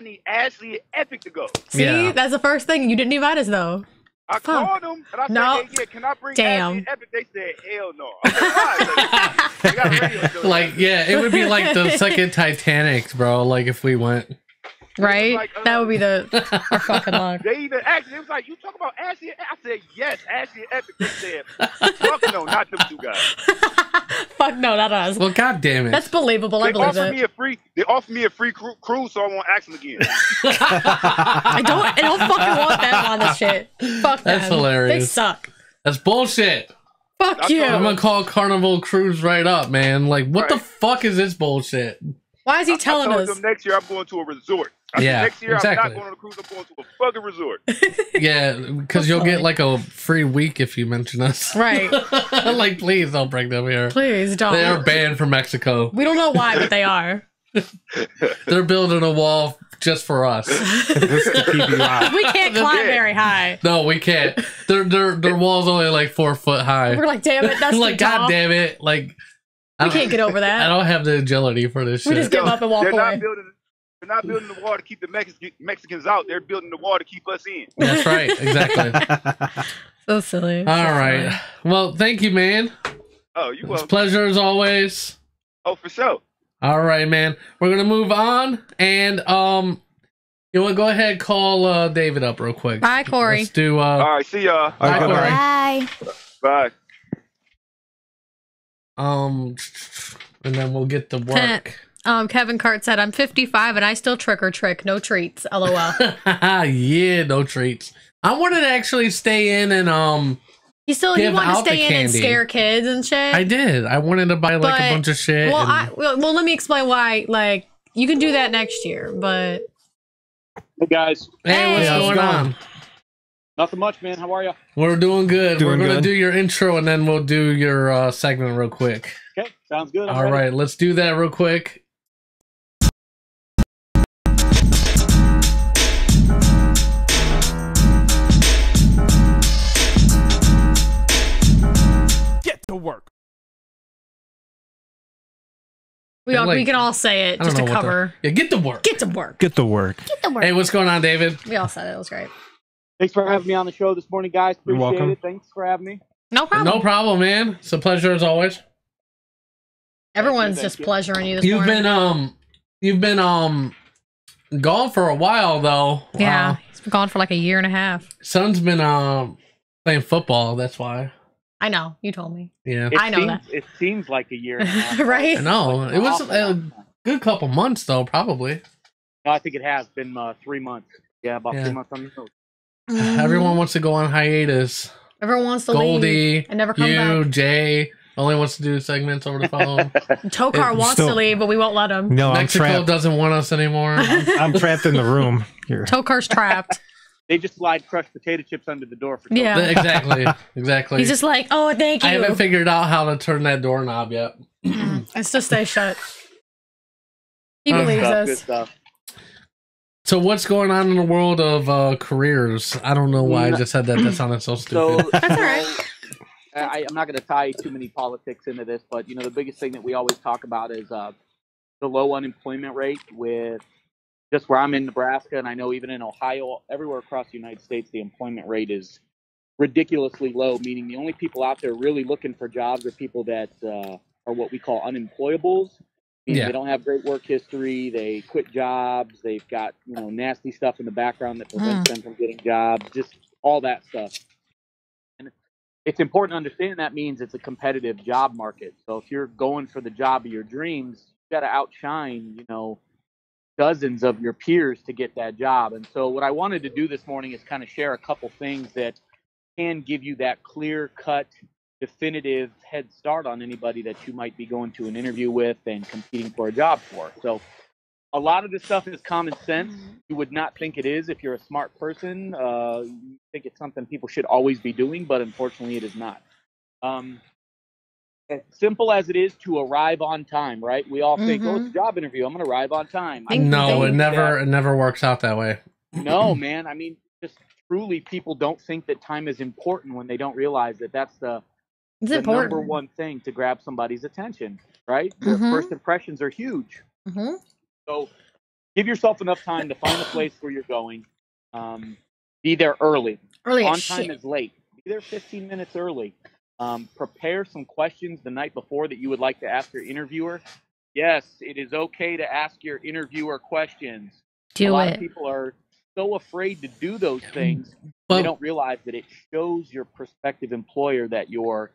need Ashley and Epic to go. See, Yeah. that's the first thing. You didn't invite us though. I Fuck. called them and I said, No. "Hey, yeah, can I bring Damn. Ashley and Epic?" They said, "Hell no." I was like, "Why?" Like, they got a radio show. Like, yeah, it would be like the second Titanic, bro. Like if we went. Right? like, That would be our fucking luck. They even asked. It was like, "You talk about Ashley?" I said, "Yes, Ashley and Epic." They said, "Fuck no, not them two guys." Fuck no, not us. Well, god damn it. That's believable. I They believe offered it. me a free. They offered me a free cruise, so I won't ask them again. I don't fucking want them on this shit. Fuck them. That's hilarious. They suck. That's bullshit. Fuck I you. told I'm gonna call Carnival Cruise right up, man. Like, what the Right. fuck is this bullshit? Why is he telling I told us? them next year I'm going to a resort. I said, Yeah, next year I'm exactly. not going on a cruise. I'm going to a fucking resort. Yeah, because you'll get like a free week if you mention us. Right. Like, please don't bring them here. Please don't. They are banned from Mexico. We don't know why, but they are. They're building a wall just for us. Just to keep you out. We can't climb Yeah. very high. No, we can't. Their wall's only like 4 foot high. We're like, damn it, that's Like, too tall. god damn it! Like, I We don't- can't get over I that. don't have the agility for this We shit. just give up and walk they're away. They're not building the wall to keep the Mexicans out. They're building the wall to keep us in. That's right, exactly. So silly. All right. Well, thank you, man. Oh, you It's a welcome. pleasure as always. Oh, for sure. All right, man. We're gonna move on, and you want to go ahead and call David up real quick? Bye, Corey. Let's do. All right, see y'all. All right, Bye, good Corey. night. Bye. And then we'll get to work. Kevin Cart said, I'm 55 and I still trick or trick. No treats. LOL. Yeah, no treats. I wanted to actually stay in and He Give wanted to out the stay in and candy. scare kids and shit. I did. I wanted to buy like But- a bunch of shit. Well, and- well, let me explain why. Like, you can do that next year, but Hey guys, Hey, what's Hey. going on? nothing much, man. How are you? We're doing good. Doing We're gonna good. do your intro and then we'll do your segment real quick. Okay, sounds good. I'm All ready. right, let's do that real quick. Get to work. we Like, can all say it I don't just know to what cover. Yeah, get to work. Get to work. Get to work. Get to work. Hey, what's going on, David? We all said it. It was great. Thanks for having me on the show this morning, guys. You're Appreciate welcome. it. Thanks for having me. No problem. No problem, man. It's a pleasure as always. Everyone's Thank just you. pleasuring you this morning. You've been gone for a while though. Yeah, he's been gone for like a year and a half. Son's been playing football. That's why. I know. You told me. Yeah, I know that. It seems like a year and a half. Right? I know. Like, It was awful a long time. good couple months though, probably. No, I think it has been 3 months. Yeah, about Yeah. 3 months on the road. Everyone wants to go on hiatus. Everyone wants to Goldie, leave and never come you, back. Jay, only wants to do segments over the phone. Tokar wants still- to leave, but we won't let him. No, I'm Mexico trapped. doesn't want us anymore. I'm trapped in the room here. Tokar's trapped. They just slide crushed potato chips under the door for Yeah. Exactly. He's just like, oh, thank you. I haven't figured out how to turn that doorknob yet. It's to stay shut. He Uh, believes Good us. stuff. So what's going on in the world of careers? I don't know why I just said that. That sounded so stupid. So That's all right. I'm not going to tie too many politics into this, but the biggest thing that we always talk about is the low unemployment rate. With just where I'm in Nebraska, and I know even in Ohio, everywhere across the United States, the employment rate is ridiculously low. Meaning the only people out there really looking for jobs are people that are what we call unemployables. Yeah. They don't have great work history. They quit jobs. They've got nasty stuff in the background that prevents them from getting jobs. Just all that stuff. And it's important to understand that means it's a competitive job market. So if you're going for the job of your dreams, you got to outshine dozens of your peers to get that job. And so what I wanted to do this morning is kind of share a couple things that can give you that clear-cut, definitive head start on anybody that you might be going to an interview with and competing for a job for. So a lot of this stuff is common sense. You would not think it is if you're a smart person. You think it's something people should always be doing, but unfortunately it is not. As simple as it is to arrive on time, right? We all think, oh, it's a job interview. I'm going to arrive on time. No, it think never works out that way. No, man. I mean, just truly people don't think that time is important when they don't realize that that's the important. number one thing to grab somebody's attention, right? Their first impressions are huge. So give yourself enough time to find a place where you're going. Be there early. Early On as time shit. is late. Be there 15 minutes early. Prepare some questions the night before that you would like to ask your interviewer. Yes, it is okay to ask your interviewer questions. A Do lot of it. people are so afraid to do those things. Well- They don't realize that it shows your prospective employer that you're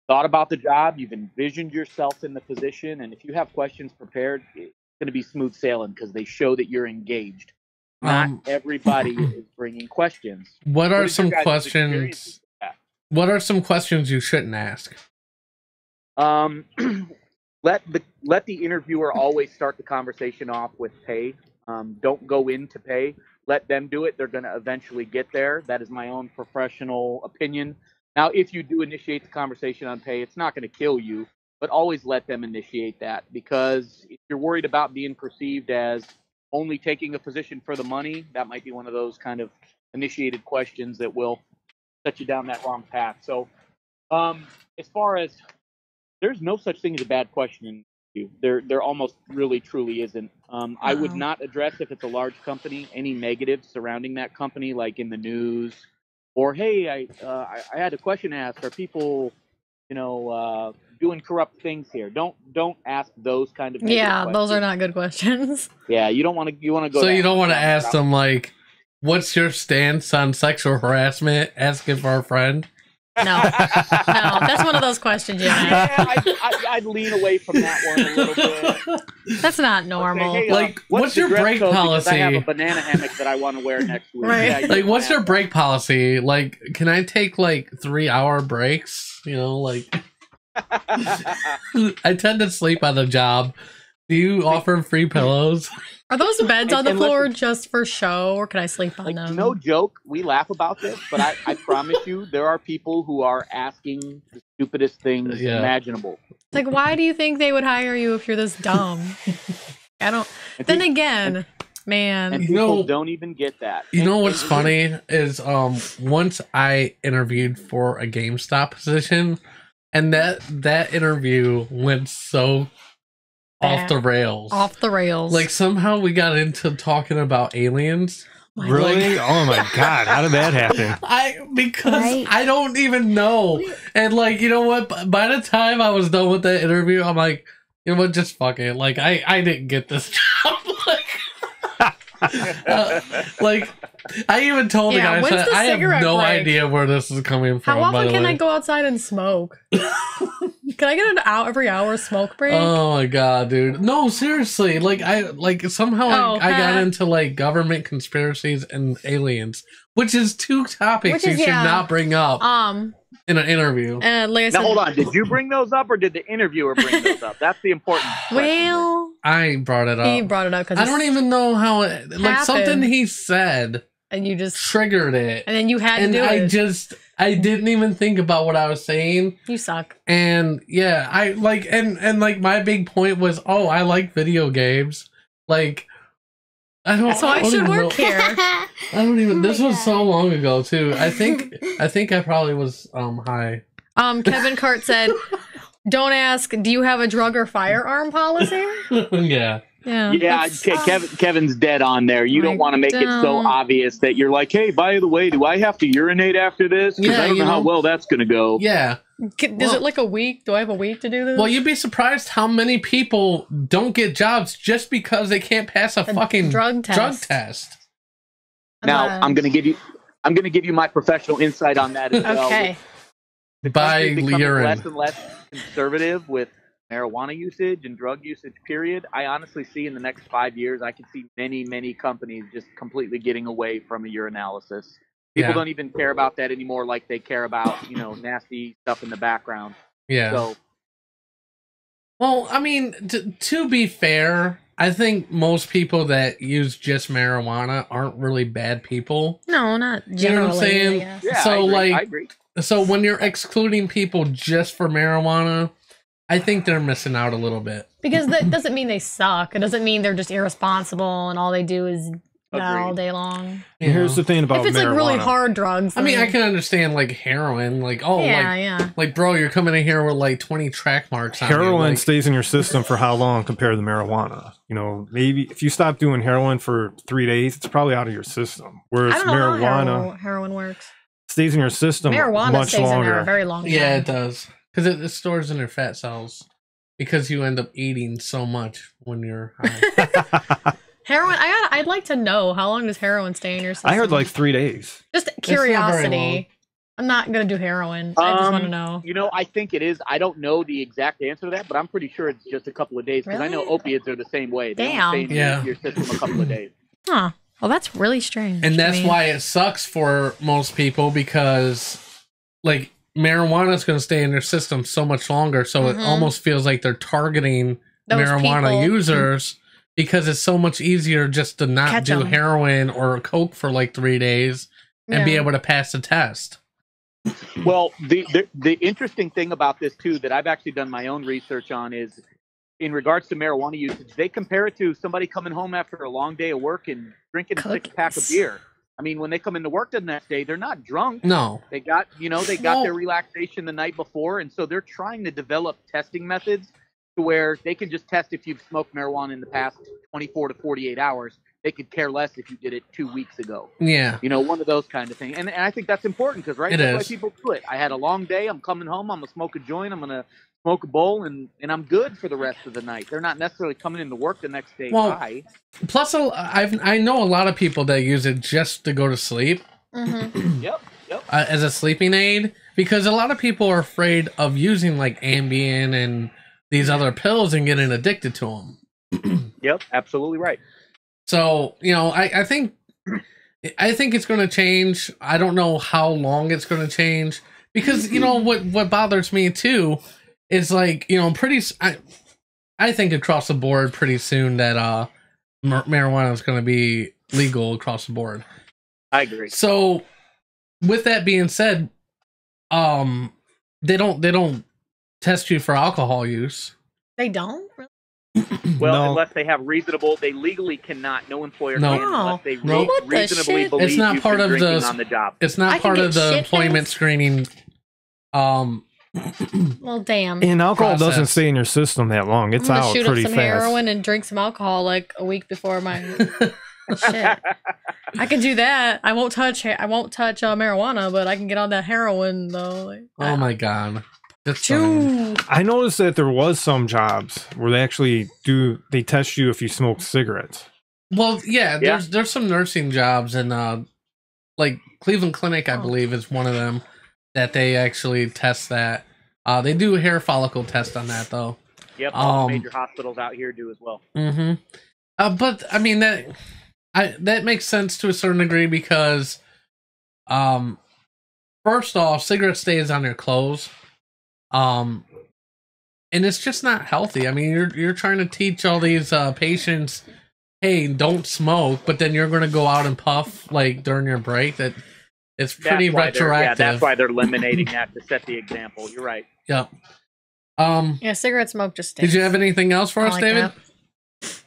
thought about the job, you've envisioned yourself in the position, and if you have questions prepared, it's going to be smooth sailing because they show that you're engaged. Not everybody is bringing questions. What are is some your guys' experience questions? with that? What are some questions you shouldn't ask? Let the interviewer always start the conversation off with pay. Don't go into pay. Let them do it. They're going to eventually get there. That is my own professional opinion. Now, if you do initiate the conversation on pay, it's not going to kill you, but always let them initiate that, because if you're worried about being perceived as only taking a position for the money, that might be one of those kind of initiated questions that will set you down that wrong path. So as far as, there's no such thing as a bad question in you. There almost really truly isn't. I would not address, if it's a large company, any negatives surrounding that company, like in the news, or hey, I had a question asked. Are people, doing corrupt things here? Don't ask those kind of negative Yeah, those are questions. not good questions. Yeah, you don't want to. You want to go. So that you don't want to route. ask them like, "What's your stance on sexual harassment?" Asking for a friend. No, that's one of those questions you ask. Yeah, I'd lean away from that one a little bit. That's not normal. Say, hey, Like, what's the your dress break code? Because I have a policy? banana hammock that I want to wear next week. Right. Yeah, you Like, don't what's your ask. break policy? Like, can I take like 3-hour breaks? Like, I tend to sleep on the job. Do you offer free pillows? Are those beds on the And floor listen- just for show, or can I sleep on Like, them? no joke, we laugh about this, but I promise you, there are people who are asking the stupidest things Yeah. imaginable. Like, why do you think they would hire you if you're this dumb? I don't. And Then pe- again, and man, people don't even get that. You And- know what's and- funny is once I interviewed for a GameStop position, and that interview went so off the rails. off the rails. Like, somehow we got into talking about aliens. Really? Oh my god! How did that happen? Because Right. I don't even know. And like, you know what? By the time I was done with that interview, I'm like, you know what? Just fuck it. Like, I didn't get this job. Like, I even told the guy, I when's said, the I have cigarette no break? idea where this is coming from. How by often the can way. I go outside and smoke? Can I get an every hour smoke break? Oh my god, dude! No, seriously. Like somehow I got into like government conspiracies and aliens, which is two topics Which you is, should yeah. not bring up in an interview. Like I said, Now hold on. Did you bring those up, or did the interviewer bring those up? That's the important question. well, I brought it up. he brought it up because I don't even know how it like something happened. he said and you just triggered it, and then you had and to do it. I didn't even think about what I was saying. You suck. And yeah, I like and like my big point was, oh, I like video games. Like I don't. So I don't should even work know- here. I don't even. This was so God. long ago too. I think I probably was high. Kevin Cart said, "Don't ask. Do you have a drug or firearm policy?" Yeah. Yeah. Yeah, that's- okay, Kevin's dead on there. You I don't want to make it so don't. obvious that you're like, hey, by the way, do I have to urinate after this? Because Yeah, I don't you know how know. well that's going to go. Yeah. Is it like a week? Do I have a week to do this? Well, you'd be surprised how many people don't get jobs just because they can't pass a fucking drug test. Now, I'm going to give you my professional insight on that as well. Okay. The By country's becoming urine. less and less conservative with marijuana usage and drug usage, period. I honestly see in the next 5 years, I can see many, many companies just completely getting away from a urinalysis. People Yeah. don't even care about that anymore like they care about, nasty stuff in the background. Yeah. So, Well, I mean, to be fair, I think most people that use just marijuana aren't really bad people. No, not You know generally. what I'm saying? I guess. yeah, So, I agree. like- I agree. So when you're excluding people just for marijuana, I think they're missing out a little bit. Because that doesn't mean they suck. It doesn't mean they're just irresponsible and all they do is all day long. You Here's know? the thing about If it's marijuana. like really hard drugs, I mean, then- I can understand like heroin, like yeah. like bro, you're coming in here with like 20 track marks on you, Heroin like, stays in your system for how long compared to marijuana? Maybe if you stop doing heroin for 3 days, it's probably out of your system. Whereas I don't know marijuana how heroin works. stays in your system Marijuana much stays in there a longer. very long time. Yeah, it does. Because it stores in your fat cells. Because you end up eating so much when you're high. Heroin. I'd like to know how long does heroin stay in your system. I heard like 3 days. just not very long. curiosity. I'm not gonna do heroin. I just want to know. I think it is. I don't know the exact answer to that, but I'm pretty sure it's just a couple of days because I know Really? opiates are the same way. They Damn. only stay in Yeah. your system a couple of days. Huh. Well, that's really strange. And to that's me. why it sucks for most people because like marijuana is going to stay in their system so much longer. So it almost feels like they're targeting Those marijuana people. users because it's so much easier just to not Catch do 'em. heroin or coke for like 3 days and be Yeah. able to pass the test. Well, the interesting thing about this too that I've actually done my own research on is in regards to marijuana usage, they compare it to somebody coming home after a long day of work and drinking a six-pack of Cookies. beer. I mean, when they come into work the next day, they're not drunk. No. They got, Well- their relaxation the night before, and so they're trying to develop testing methods to where they can just test if you've smoked marijuana in the past 24 to 48 hours. They could care less if you did it 2 weeks ago. Yeah. One of those kind of things. And I think that's important because, right, It that's why is. people do it. I had a long day. I'm coming home. I'm going to smoke a joint. I'm going to smoke a bowl, and I'm good for the rest of the night. They're not necessarily coming into work the next day Well, high. Plus, I know a lot of people that use it just to go to sleep Yep. as a sleeping aid because a lot of people are afraid of using like Ambien and these other pills and getting addicted to them. Yep. Absolutely right. So, I think it's going to change. I don't know how long it's going to change because, what bothers me too is like, I think across the board pretty soon that marijuana is going to be legal across the board. I agree. So, with that being said, they don't test you for alcohol use. They don't. Really? Well, No. unless they have they legally cannot. No employer No. can unless they No. What the reasonably shit? believe It's not you've part been of the- drinking on the job. It's not I can part of get the shit employment test? screening. Well, damn. And alcohol doesn't Process. stay in your system that long. It's I'm gonna out shoot up pretty some fast. heroin and drink some alcohol like a week before my Shit. I can do that. I won't touch marijuana, but I can get on that heroin though. Like, Oh my god. That's funny. Choo. I noticed that there was some jobs where they actually they test you if you smoke cigarettes. Well, yeah, there's some nursing jobs and like Cleveland Clinic, I believe, is one of them that they actually test that. They do a hair follicle test on that though. Yep, all the major hospitals out here do as well. Mm-hmm. But I mean that makes sense to a certain degree because, first off, cigarette stays on your clothes, and it's just not healthy. I mean, you're trying to teach all these patients, hey, don't smoke, but then you're going to go out and puff like during your break. That it's pretty retroactive. That's why they're eliminating that to set the example. You're right. Yep. Yeah, cigarette smoke just stinks. Did you have anything else for us, like David? that.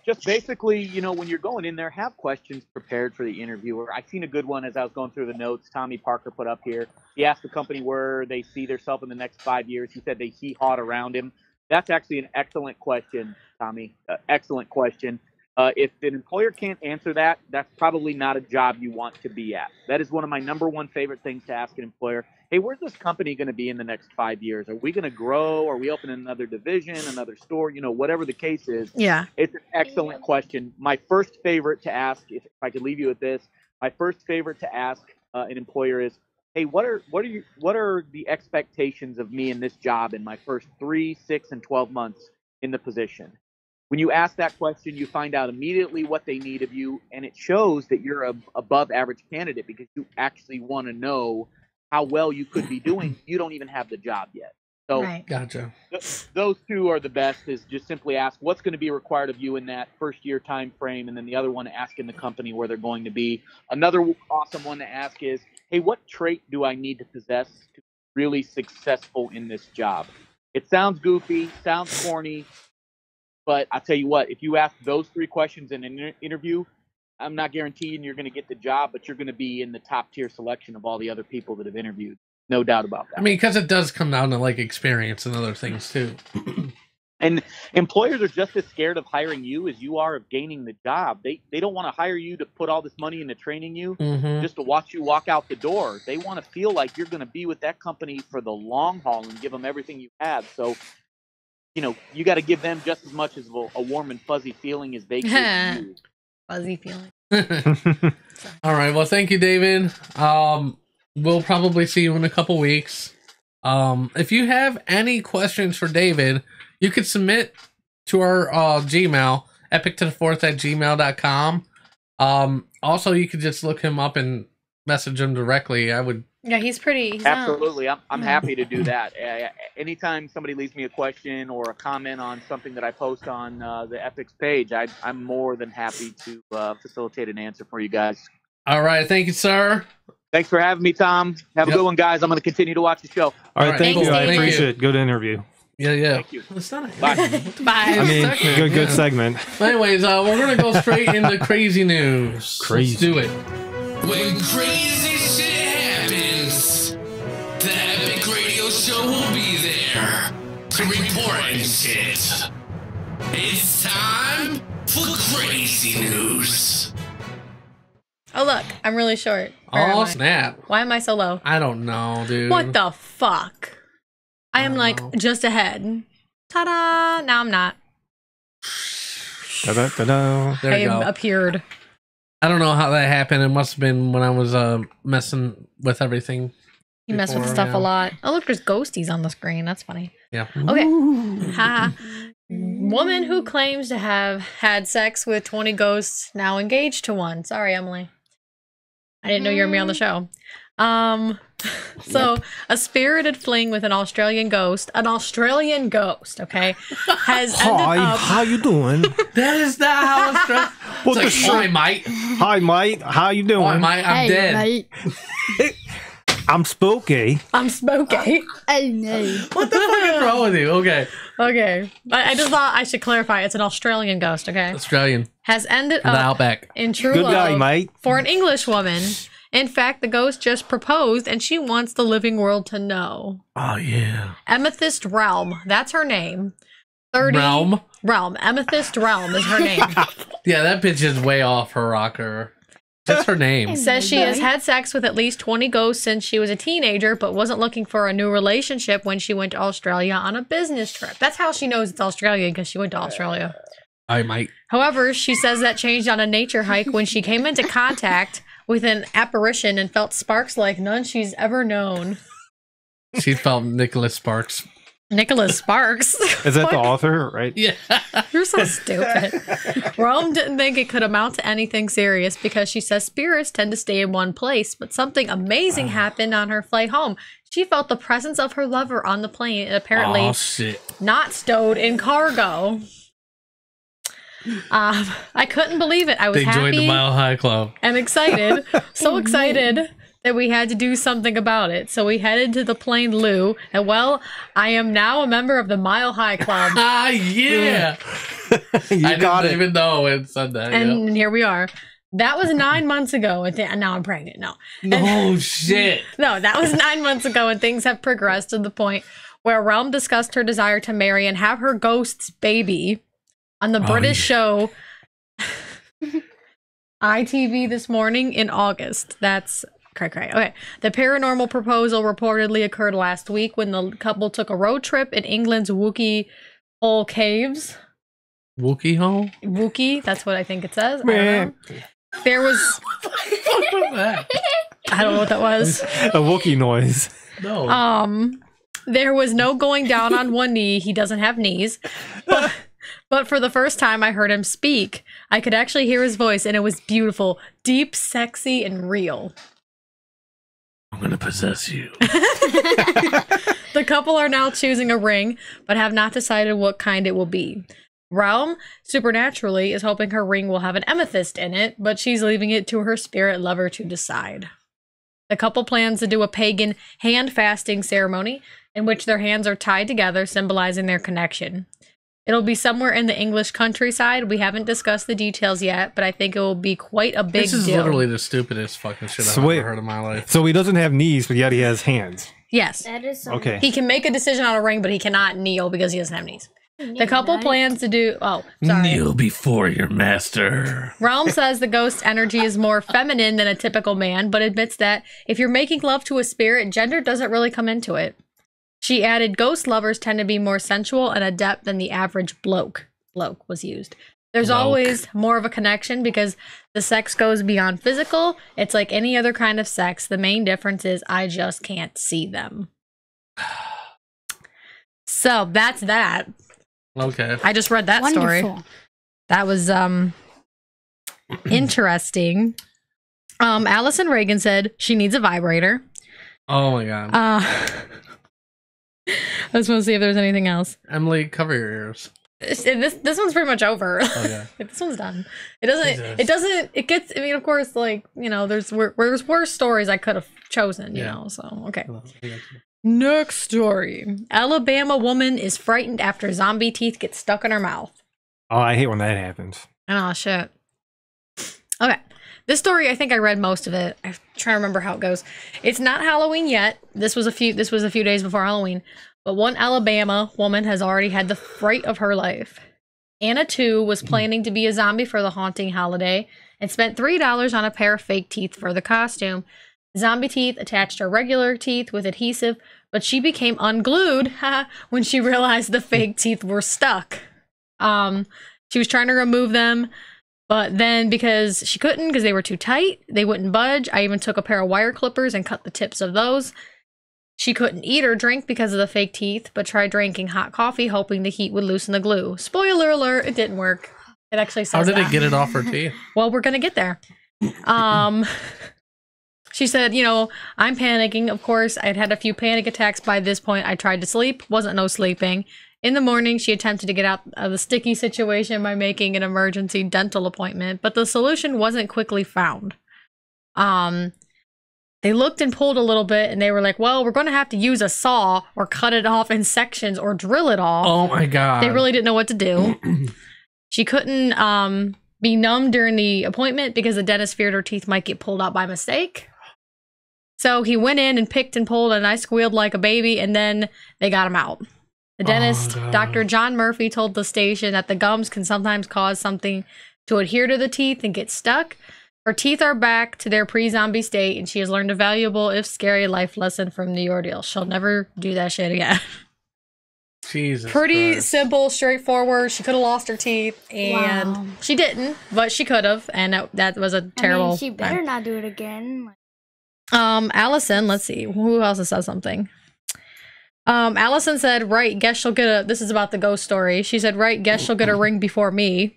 Just basically, when you're going in there, have questions prepared for the interviewer. I seen a good one as I was going through the notes. Tommy Parker put up here. He asked the company where they see themselves in the next 5 years. He said they hee-hawed around him. That's actually an excellent question, Tommy. Excellent question. If an employer can't answer that, that's probably not a job you want to be at. That is one of my number one favorite things to ask an employer. Hey, where's this company going to be in the next 5 years? Are we going to grow? Are we opening another division, another store? Whatever the case is. Yeah. It's an excellent question. My first favorite to ask, if I could leave you with this, my first favorite to ask an employer is, hey, what are the expectations of me in this job in my first 3, 6, and 12 months in the position? When you ask that question, you find out immediately what they need of you, and it shows that you're a above average candidate because you actually want to know how well you could be doing. You don't even have the job yet. So Gotcha. Those two are the best, is just simply ask what's going to be required of you in that first year time frame, and then the other one, asking the company where they're going to be. Another awesome one to ask is, hey, what trait do I need to possess to be really successful in this job? It sounds goofy, sounds corny, but I'll tell you what, if you ask those 3 questions in an interview, I'm not guaranteeing you're going to get the job, but you're going to be in the top tier selection of all the other people that have interviewed. No doubt about that. I mean, because it does come down to like experience and other things too. And employers are just as scared of hiring you as you are of gaining the job. They don't want to hire you to put all this money into training you just to watch you walk out the door. They want to feel like you're going to be with that company for the long haul and give them everything you have. So, you got to give them just as much as a warm and fuzzy feeling as they give you. Fuzzy feeling. All right. Well, thank you, David. We'll probably see you in a couple weeks. If you have any questions for David, you could submit to our Gmail, epicto4th@gmail.com. Also, you could just look him up and message him directly. Yeah, he's absolutely. I'm happy to do that. Anytime somebody leaves me a question or a comment on something that I post on the Epics page, I'm more than happy to facilitate an answer for you guys. All right. Thank you, sir. Thanks for having me, Tom. Have a good one, guys. I'm going to continue to watch the show. All right. Thank you. I David. appreciate it. Good interview. Yeah. Thank you. It's not Bye. Bye. I mean, good segment. Anyways, we're going to go straight into crazy news. Crazy. Let's do it. When crazy shit happens, the Epic Radio Show will be there to report and shit. It's time for crazy news. Oh, look, I'm really short. Where am Oh, I? snap. Why am I so low? I don't know, dude. What the fuck? I am like just ahead. Ta-da! Now I'm not. Da-da-da-da. There I you go. appeared. I don't know how that happened. It must have been when I was messing with everything. You mess with before, stuff yeah. a lot. Oh, look, there's ghosties on the screen. That's funny. Yeah. Okay. Ha. Woman who claims to have had sex with 20 ghosts now engaged to one. Sorry, Emily. I didn't know you were me on the show. So a spirited fling with an Australian ghost, okay, has ended Hi, up. how you doing? That is not how it's done. What the It's like, hi, shit? mate. Hi, mate. How you doing? Hi, mate. I'm dead. Mate. I'm spooky. I'm smoky. Oh no. What the fuck is wrong with you? Okay. Okay. I just thought I should clarify. It's an Australian ghost, okay? Australian. Has ended The up Outback. in true Good love guy, mate. for an English woman. In fact, the ghost just proposed and she wants the living world to know. Oh, yeah. Amethyst Realm, that's her name. 30 Realm. Realm. Amethyst Realm is her name. Yeah, that bitch is way off her rocker. That's her name. Says she has had sex with at least 20 ghosts since she was a teenager, but wasn't looking for a new relationship when she went to Australia on a business trip. That's how she knows it's Australia, because she went to Australia. I might. However, she says that changed on a nature hike when she came into contact with an apparition and felt sparks like none she's ever known. She felt Nicholas Sparks. Nicholas Sparks. Is that the author, right? Yeah. You're so stupid. Rome didn't think it could amount to anything serious because she says spirits tend to stay in one place, but something amazing happened on her flight home. She felt the presence of her lover on the plane and apparently not stowed in cargo. I couldn't believe it. I was happy. They joined the Mile High Club. And excited. So excited that we had to do something about it. So we headed to the plane loo, and well, I am now a member of the Mile High Club. Ah, yeah. I didn't even know it said that. And here we are. That was 9 months ago, and now I'm pregnant. No shit. No, that was 9 months ago, and things have progressed to the point where Realm discussed her desire to marry and have her ghost's baby on the British show ITV This Morning in August. That's cray. Okay. The paranormal proposal reportedly occurred last week when the couple took a road trip in England's Wookiee Hole Caves. Wookiee Hole? Wookiee, that's what I think it says. I don't know. There was... What was that? I don't know what that was. A Wookiee noise. No. There was no going down on one knee. He doesn't have knees. But for the first time I heard him speak, I could actually hear his voice, and it was beautiful, deep, sexy, and real. I'm going to possess you. The couple are now choosing a ring, but have not decided what kind it will be. Realm, supernaturally, is hoping her ring will have an amethyst in it, but she's leaving it to her spirit lover to decide. The couple plans to do a pagan hand fasting ceremony in which their hands are tied together, symbolizing their connection. It'll be somewhere in the English countryside. We haven't discussed the details yet, but I think it will be quite a big deal. This is literally the stupidest fucking shit I've ever heard in my life. So he doesn't have knees, but yet he has hands. Yes. That is okay. He can make a decision on a ring, but he cannot kneel because he doesn't have knees. The couple plans to do... Oh, sorry. Kneel before your master. Realm says the ghost energy is more feminine than a typical man, but admits that if you're making love to a spirit, gender doesn't really come into it. She added, ghost lovers tend to be more sensual and adept than the average bloke. Bloke was used. There's always more of a connection because the sex goes beyond physical. It's like any other kind of sex. The main difference is I just can't see them. So that's that. Okay. I just read that story. That was interesting. Allison Reagan said she needs a vibrator. Oh my god. I just want to see if there's anything else. Emily, cover your ears. This one's pretty much over. Oh yeah. This one's done. It gets, I mean, of course, like, you know, there's worse stories I could have chosen, you know, so, okay. Next story. Alabama woman is frightened after zombie teeth get stuck in her mouth. Oh, I hate when that happens. Oh, shit. Okay. This story, I think I read most of it. I'm trying to remember how it goes. It's not Halloween yet. This was a few days before Halloween. But one Alabama woman has already had the fright of her life. Anna, too, was planning to be a zombie for the haunting holiday and spent $3 on a pair of fake teeth for the costume. Zombie teeth attached her regular teeth with adhesive, but she became unglued when she realized the fake teeth were stuck. She was trying to remove them, but then because she couldn't, because they were too tight, they wouldn't budge. I even took a pair of wire clippers and cut the tips of those. She couldn't eat or drink because of the fake teeth, but tried drinking hot coffee, hoping the heat would loosen the glue. Spoiler alert, it didn't work. It actually says How did it get it off her teeth? Well, we're going to get there. She said, you know, I'm panicking. Of course, I'd had a few panic attacks by this point. I tried to sleep. Wasn't no sleeping. In the morning, she attempted to get out of the sticky situation by making an emergency dental appointment, but the solution wasn't quickly found. They looked and pulled a little bit, and they were like, well, we're going to have to use a saw or cut it off in sections or drill it off. Oh, my God. They really didn't know what to do. She couldn't be numb during the appointment because the dentist feared her teeth might get pulled out by mistake. So he went in and picked and pulled, and I squealed like a baby, and then they got him out. The dentist, Dr. John Murphy, told the station that the gums can sometimes cause something to adhere to the teeth and get stuck. Her teeth are back to their pre-zombie state, and she has learned a valuable, if scary, life lesson from the ordeal. She'll never do that shit again. Jesus Pretty Christ. simple, straightforward. She could have lost her teeth, and she didn't, but she could have, and that was a terrible. I mean, she better not do it again. Allison, let's see, who else has said something? Allison said, right, guess she'll get a, this is about the ghost story. She said, right, guess she'll get a ring before me.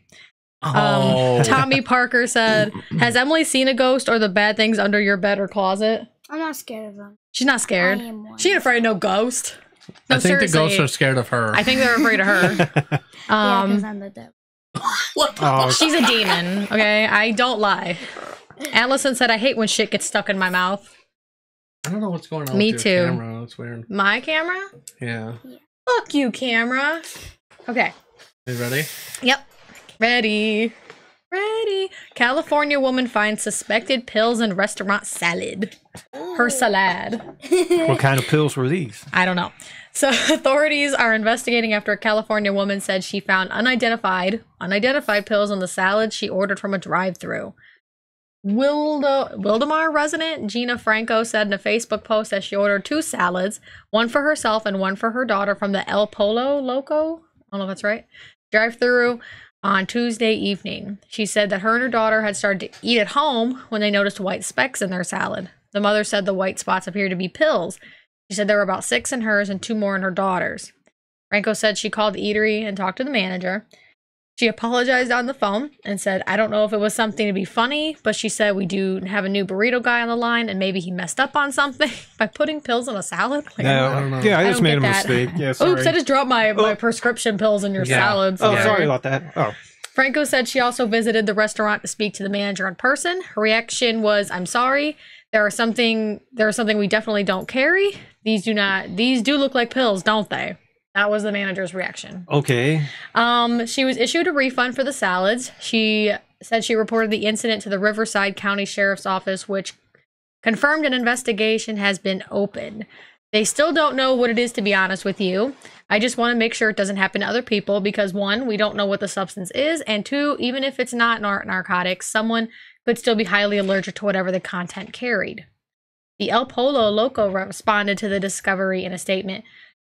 Tommy Parker said, has Emily seen a ghost or the bad things under your bed or closet? I'm not scared of them. She's not scared. I am one. She ain't afraid of no ghost. No, I think seriously. the ghosts are scared of her. I think they're afraid of her. Yeah, because I'm the devil. What the She's a demon, okay? I don't lie. Allison said, I hate when shit gets stuck in my mouth. I don't know what's going on Me with your too. camera. That's weird. My camera? Yeah. Fuck you, camera. Okay. You ready? Yep. Ready. California woman finds suspected pills in restaurant salad. Her salad. What kind of pills were these? I don't know. So authorities are investigating after a California woman said she found unidentified pills in the salad she ordered from a drive-thru. Wildemar resident Gina Franco said in a Facebook post that she ordered 2 salads, one for herself and one for her daughter from the El Polo Loco, I don't know if that's right, drive-thru on Tuesday evening. She said that her and her daughter had started to eat at home when they noticed white specks in their salad. The mother said the white spots appeared to be pills. She said there were about 6 in hers and 2 more in her daughter's. Franco said she called the eatery and talked to the manager. She apologized on the phone and said, I don't know if it was something to be funny, but she said we do have a new burrito guy on the line and maybe he messed up on something by putting pills in a salad. Like, I don't know. Yeah, I I just don't made a get that. mistake. Yeah, sorry. Oops, I just dropped my prescription pills in your salads. Oh, there. sorry about that. Oh. Franco said she also visited the restaurant to speak to the manager in person. Her reaction was, I'm sorry. There is something we definitely don't carry. These do look like pills, don't they? That was the manager's reaction. Okay. She was issued a refund for the salads. She said she reported the incident to the Riverside County Sheriff's Office, which confirmed an investigation has been opened. They still don't know what it is, to be honest with you. I just want to make sure it doesn't happen to other people because 1, we don't know what the substance is, and 2, even if it's not narcotics, someone could still be highly allergic to whatever the content carried. The El Polo Loco responded to the discovery in a statement.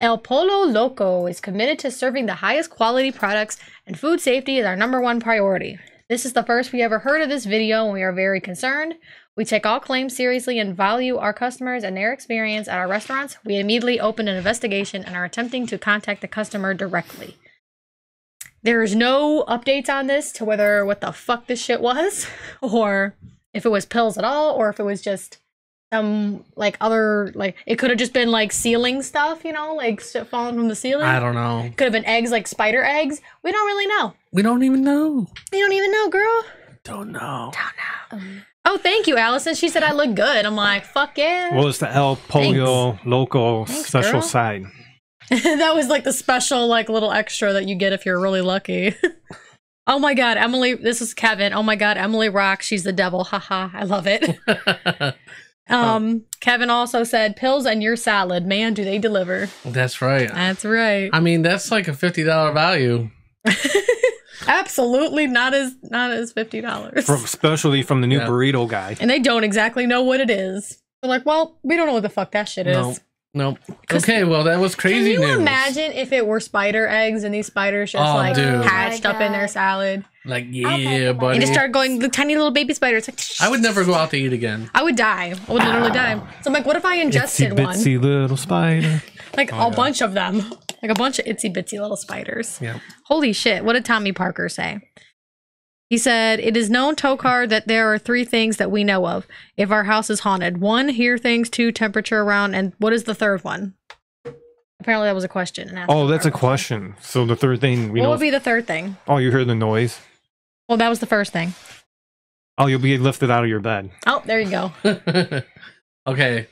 El Polo Loco is committed to serving the highest quality products, and food safety is our #1 priority. This is the first we ever heard of this video, and we are very concerned. We take all claims seriously and value our customers and their experience at our restaurants. We immediately opened an investigation and are attempting to contact the customer directly. There is no updates on this to whether what the fuck this shit was, or if it was pills at all, or if it was just some it could have just been like ceiling stuff, like falling from the ceiling. I don't know. Could have been eggs, like spider eggs. We don't really know. We don't even know. You don't even know, girl. Don't know. Oh, thank you, Allison. She said I look good. I'm like, fuck yeah. Well, it's the El Pollo Loco Thanks, special girl. side. That was like the special, like, little extra that you get if you're really lucky. Oh my God, Emily. This is Kevin. Oh my God, Emily rocks. She's the devil. Haha. I love it. Kevin also said, pills and your salad. Man, do they deliver. That's right. That's right. I mean, that's like a $50 value. Absolutely not as $50. Especially from the new burrito guy. And they don't exactly know what it is. They're like, well, we don't know what the fuck that shit is. Nope. Okay, well, that was crazy news. Can you imagine if it were spider eggs and these spiders just hatched up in their salad? Like, yeah, buddy. And just start going, the tiny little baby spiders. Like, I would never go out to eat again. I would die. I would literally die. So I'm like, what if I ingested itsy bitsy little spider. Like a bunch of them. Like a bunch of itsy bitsy little spiders. Yeah. Holy shit. What did Tommy Parker say? He said, it is known, Tokar, that there are 3 things that we know of if our house is haunted. 1, hear things. 2, temperature around. And what is the third one? Apparently that was a question. Oh, that's a question. So the third thing we know. What would be the third thing? Oh, you hear the noise. Well, that was the first thing. Oh, you'll be lifted out of your bed. Oh, there you go. Okay.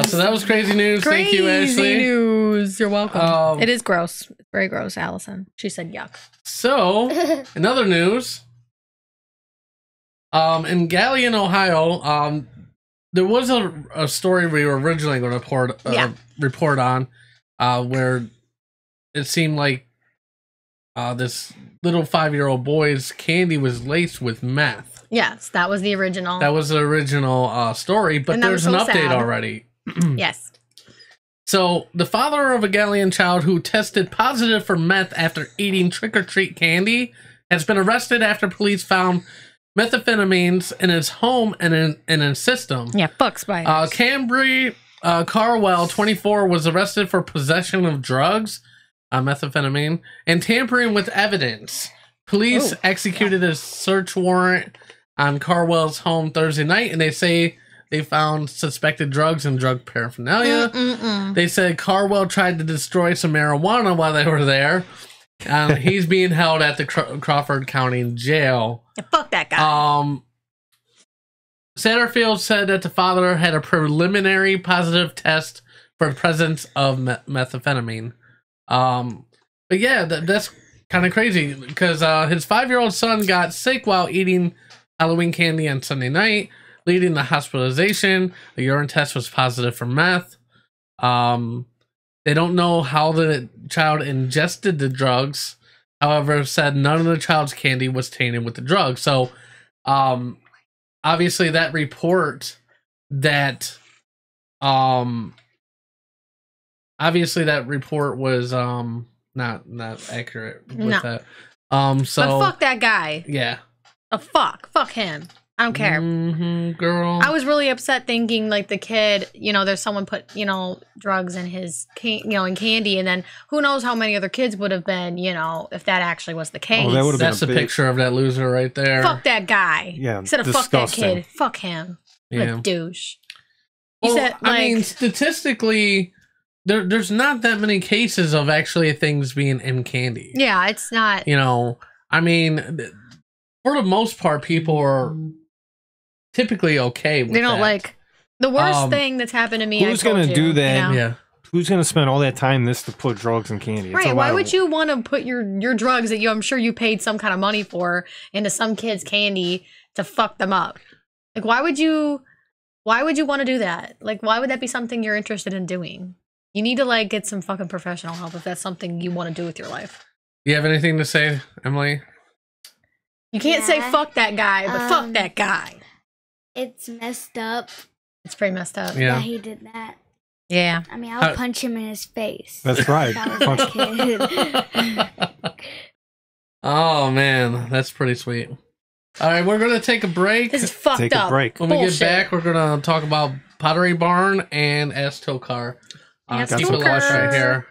So that was crazy news. Thank you, Ashley. Crazy news. You're welcome. It is gross. It's very gross, Allison. She said yuck. So, in other news, in Galion, Ohio, there was a story we were originally going to report on, where it seemed like this little 5-year-old boy's candy was laced with meth. Yes, that was the original. That was the original story, but And that there's was an so update sad. already. Yes. So, the father of a Ghanaian child who tested positive for meth after eating trick-or-treat candy has been arrested after police found methamphetamines in his home and in his system. Yeah, fuck spiders. Cambry Carwell, 24, was arrested for possession of drugs, methamphetamine, and tampering with evidence. Police executed a search warrant on Carwell's home Thursday night, and they say they found suspected drugs and drug paraphernalia. They said Carwell tried to destroy some marijuana while they were there. He's being held at the Crawford County Jail. Yeah, fuck that guy. Satterfield said that the father had a preliminary positive test for the presence of methamphetamine. But yeah, that's kind of crazy because his 5-year-old son got sick while eating Halloween candy on Sunday night, leading to hospitalization. A urine test was positive for meth. They don't know how the child ingested the drugs. However, said none of the child's candy was tainted with the drug. So, obviously, that report was not accurate with that. So but fuck that guy. Yeah. Fuck him. I don't care. Girl. I was really upset thinking like the kid, there's someone put, drugs in his, in candy, and then who knows how many other kids would have been, if that actually was the case. Oh, that would have That's a picture of that loser right there. Fuck that guy. Yeah, Instead of fuck that kid, fuck him. What Yeah. a douche. Well, said, I mean, statistically, there's not that many cases of actually things being in candy. Yeah, it's not. I mean, for the most part, people are typically okay with They don't that. the worst thing that's happened to me. Who's going to do that? Yeah. Who's going to spend all that time to put drugs in candy? It's Right. a Why lot would of- you want to put your drugs that I'm sure you paid some kind of money for into some kid's candy to fuck them up? Like, why would you want to do that? Like, why would that be something you're interested in doing? You need to get some fucking professional help if that's something you want to do with your life. You have anything to say, Emily? You can't say Yeah. fuck that guy, but fuck that guy. It's messed up It's pretty messed up. Yeah. that he did that. Yeah. I mean, I would punch him in his face. That's right. If I was that kid. Oh, man. That's pretty sweet. All right, we're going to take a break. This is fucked Take a up. break. When we get Bullshit. back, we're going to talk about Pottery Barn and Ask Tokar. Ask Keep it locked right Tokar. here.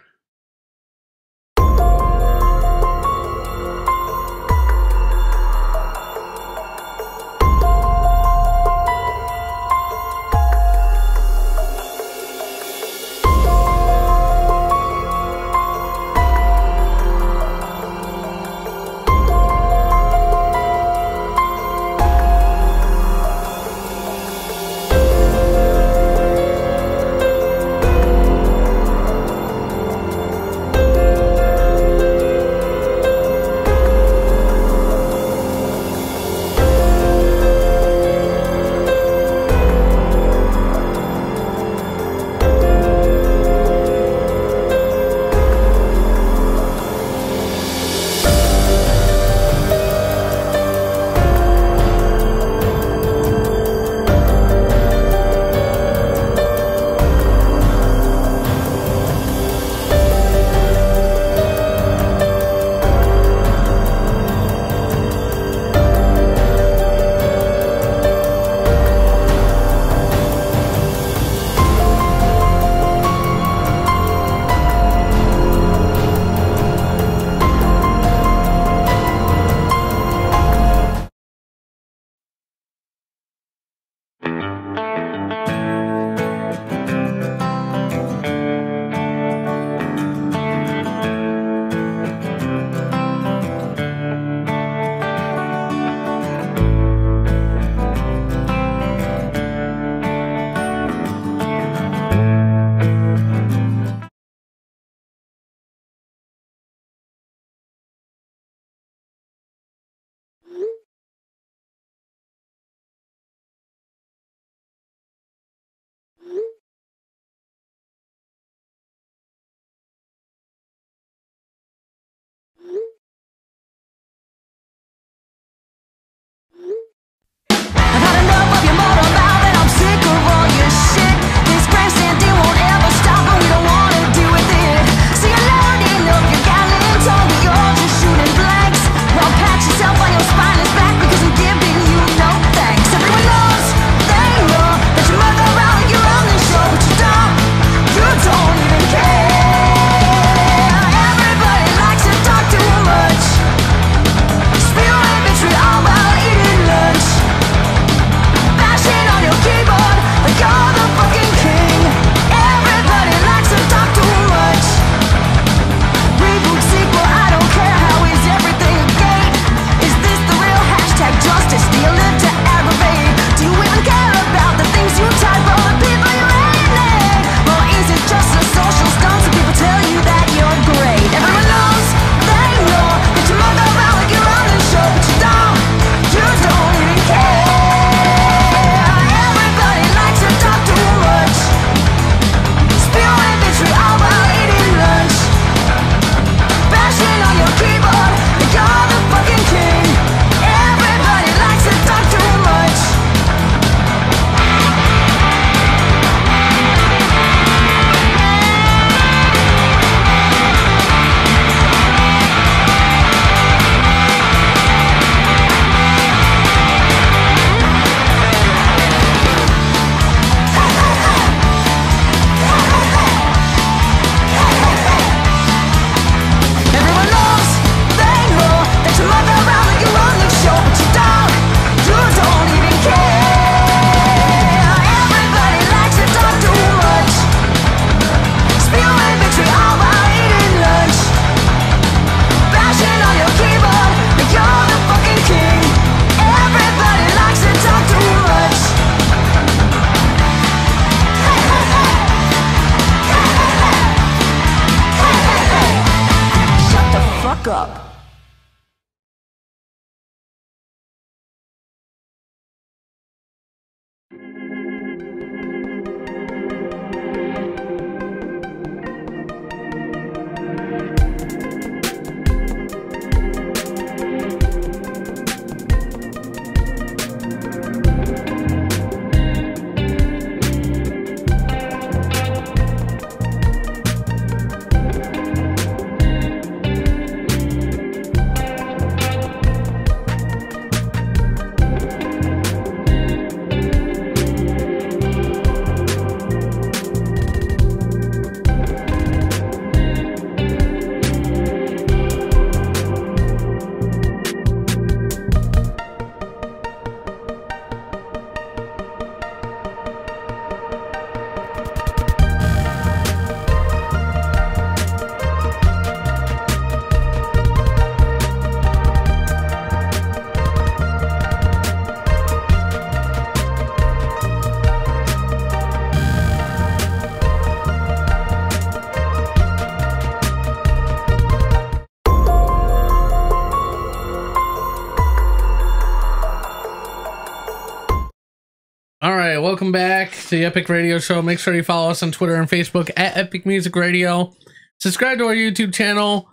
All right, welcome back to the Epic Radio Show. Make sure you follow us on Twitter and Facebook at Epic Music Radio. Subscribe to our YouTube channel.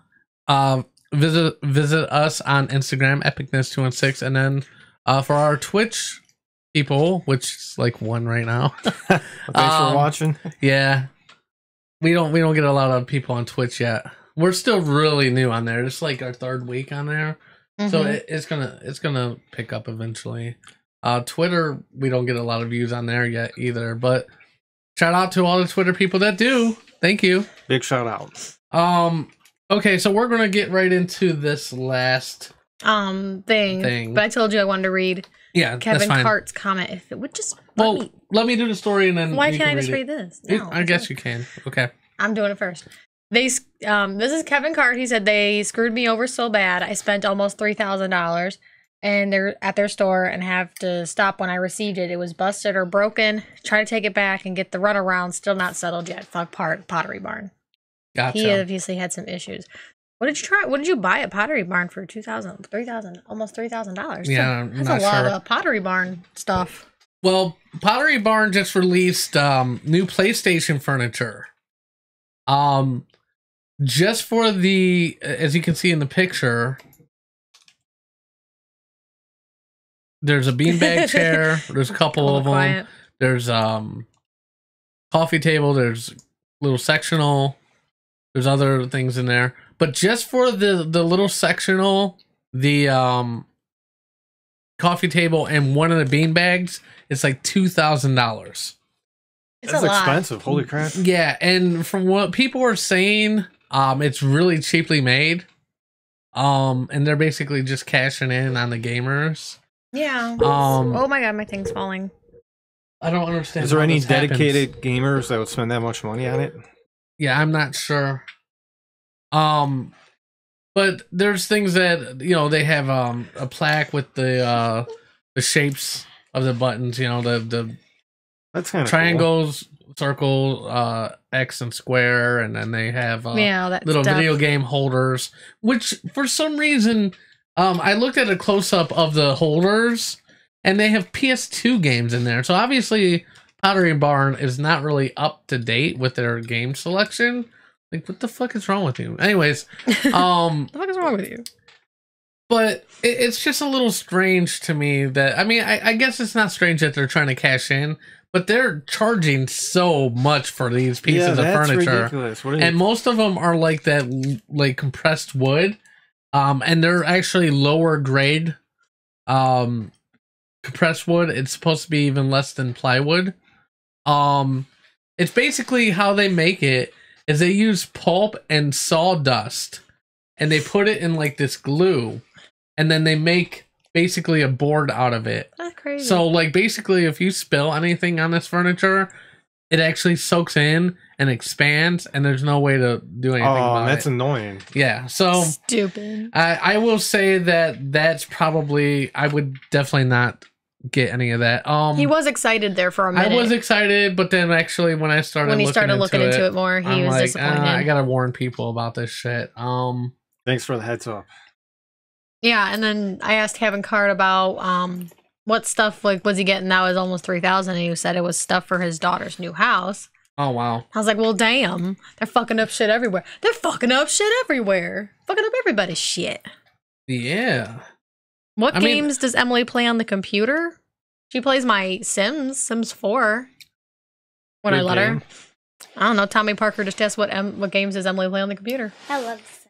Visit us on Instagram, Epicness216, and then for our Twitch people, which is like one right now. Thanks for watching. Yeah, we don't get a lot of people on Twitch yet. We're still really new on there. It's like our 3rd week on there, so it's gonna pick up eventually. Twitter, we don't get a lot of views on there yet either, but shout out to all the Twitter people that do. Thank you. Big shout out. Okay, so we're gonna get right into this last thing. But I told you I wanted to read Kevin Cart's comment. If it would just let me do the story and then why can't I just read this? No, I guess you can. Okay. I'm doing it first. This is Kevin Cart. He said they screwed me over so bad. I spent almost $3,000 and they're at their store and have to stop when I received it. It was busted or broken. Try to take it back and get the runaround. Still not settled yet. Fuck Pottery Barn. Gotcha. He obviously had some issues. What did you try? What did you buy at Pottery Barn for $2,000, $3,000, almost $3,000? Yeah, that's a lot of Pottery Barn stuff. Well, Pottery Barn just released new PlayStation furniture. Just for the, as you can see in the picture, there's a beanbag chair. There's a couple of them. Quiet. There's coffee table. There's little sectional. There's other things in there. But just for the little sectional, the coffee table and one of the bean bags, it's like $2,000. That's expensive. Holy crap. Yeah, and from what people are saying, it's really cheaply made. And they're basically just cashing in on the gamers. Yeah. Oh my god, my thing's falling. I don't understand. Is there any dedicated gamers that would spend that much money on it? Yeah, I'm not sure. But there's things that, you know, they have a plaque with the shapes of the buttons, you know, the that's kind of triangles, circle, X and square, and then they have little video game holders, which for some reason I looked at a close-up of the holders and they have PS2 games in there. So obviously Pottery Barn is not really up to date with their game selection. Like, what the fuck is wrong with you? Anyways, what the fuck is wrong with you? But it's just a little strange to me that, I mean, I guess it's not strange that they're trying to cash in, but they're charging so much for these pieces of furniture. Ridiculous. And most of them are like that, like compressed wood, and they're actually lower grade compressed wood. It's supposed to be even less than plywood. It's basically how they make it is they use pulp and sawdust and they put it in like this glue and then they make basically a board out of it. That's crazy. So like basically if you spill anything on this furniture, it actually soaks in and expands and there's no way to do anything about that's it. annoying. Yeah. So stupid. I will say that's probably, I would definitely not get any of that. He was excited there for a minute. I was excited, but then actually when I started looking into it more, he was disappointed. I gotta warn people about this shit. Thanks for the heads up. Yeah, and then I asked Kevin Cart about what stuff like was he getting that was almost $3,000, and he said it was stuff for his daughter's new house. Oh wow. I was like, well damn, they're fucking up shit everywhere. Fucking up everybody's shit. Yeah. What games does Emily play on the computer? She plays my Sims 4. When I let her. I don't know. Tommy Parker just asked what games does Emily play on the computer? I love The Sims.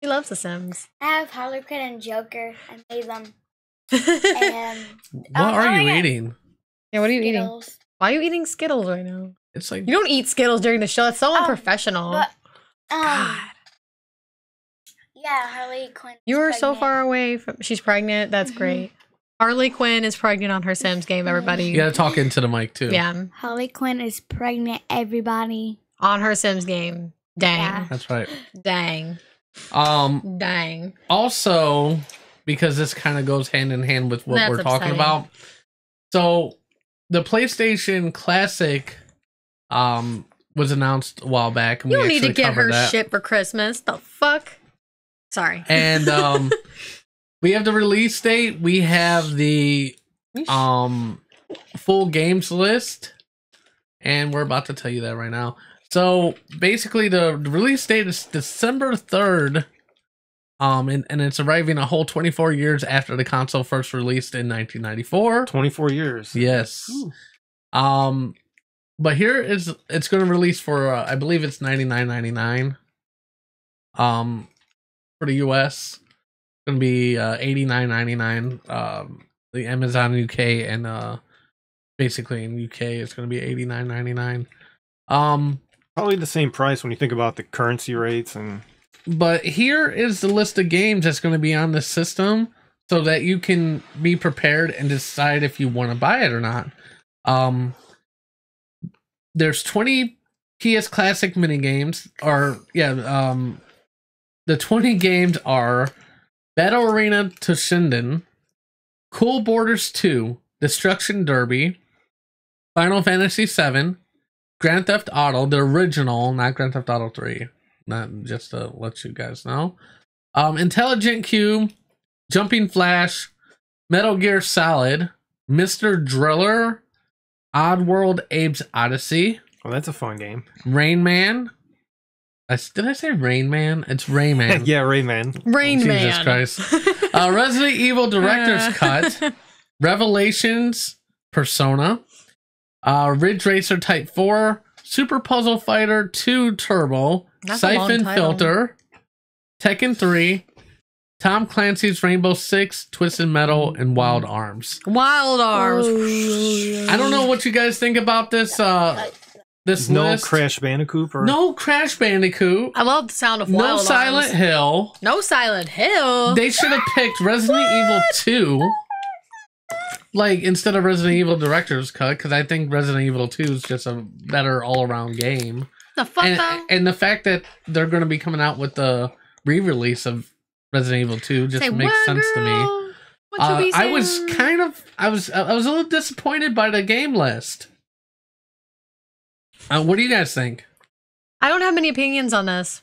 She loves The Sims. I have Harley Quinn and Joker. I made them. And what are you eating? Yeah, what are you eating? Skittles. Why are you eating Skittles right now? It's like you don't eat Skittles during the show. That's so unprofessional. But, God. Yeah, Harley Quinn. You are so far away from. She's pregnant. That's great. Harley Quinn is pregnant on her Sims game. Everybody, you gotta talk into the mic too. Yeah. Harley Quinn is pregnant. Everybody on her Sims game. Dang. Yeah. That's right. Dang. Dang. Also, because this kind of goes hand in hand with what we're talking about. So, the PlayStation Classic, was announced a while back. And you don't need to get her shit for Christmas. The fuck. Sorry. And we have the release date. We have the full games list, and we're about to tell you that right now. So basically, the release date is December 3rd, and it's arriving a whole 24 years after the console first released in 1994. 24 years. Yes. Ooh. But here is it's going to release for I believe it's $99.99. For the US, it's going to be $89.99. The Amazon UK and basically in UK it's going to be $89.99. Probably the same price when you think about the currency rates and. But here is the list of games that's going to be on the system, so that you can be prepared and decide if you want to buy it or not. There's 20 PS Classic mini games, or the 20 games are Battle Arena Toshinden, Cool Borders 2, Destruction Derby, Final Fantasy 7, Grand Theft Auto, the original, not Grand Theft Auto 3, not just to let you guys know. Intelligent Cube, Jumping Flash, Metal Gear Solid, Mr. Driller, Oddworld Abe's Odyssey. Oh, that's a fun game. Rain Man. Did I say Rain Man? It's Rayman. Yeah, Rayman. Rain Jesus Man. Christ. Resident Evil Director's Cut, Revelations, Persona, Ridge Racer Type 4, Super Puzzle Fighter 2 Turbo, That's a long Siphon title. Filter, Tekken 3, Tom Clancy's Rainbow Six, Twisted Metal, and Wild Arms. Wild Arms. I don't know what you guys think about this this No list. Crash Bandicoot or No Crash Bandicoot. I love the sound of No Wild Silent Arms. Hill. No Silent Hill. They should have picked Resident Evil 2, like, instead of Resident Evil Director's Cut, because I think Resident Evil 2 is just a better all-around game. The fuck though? And the fact that they're going to be coming out with the re-release of Resident Evil 2 just Say, makes "What, sense to me. girl? What you be I was saying?" I was a little disappointed by the game list. What do you guys think? I don't have many opinions on this.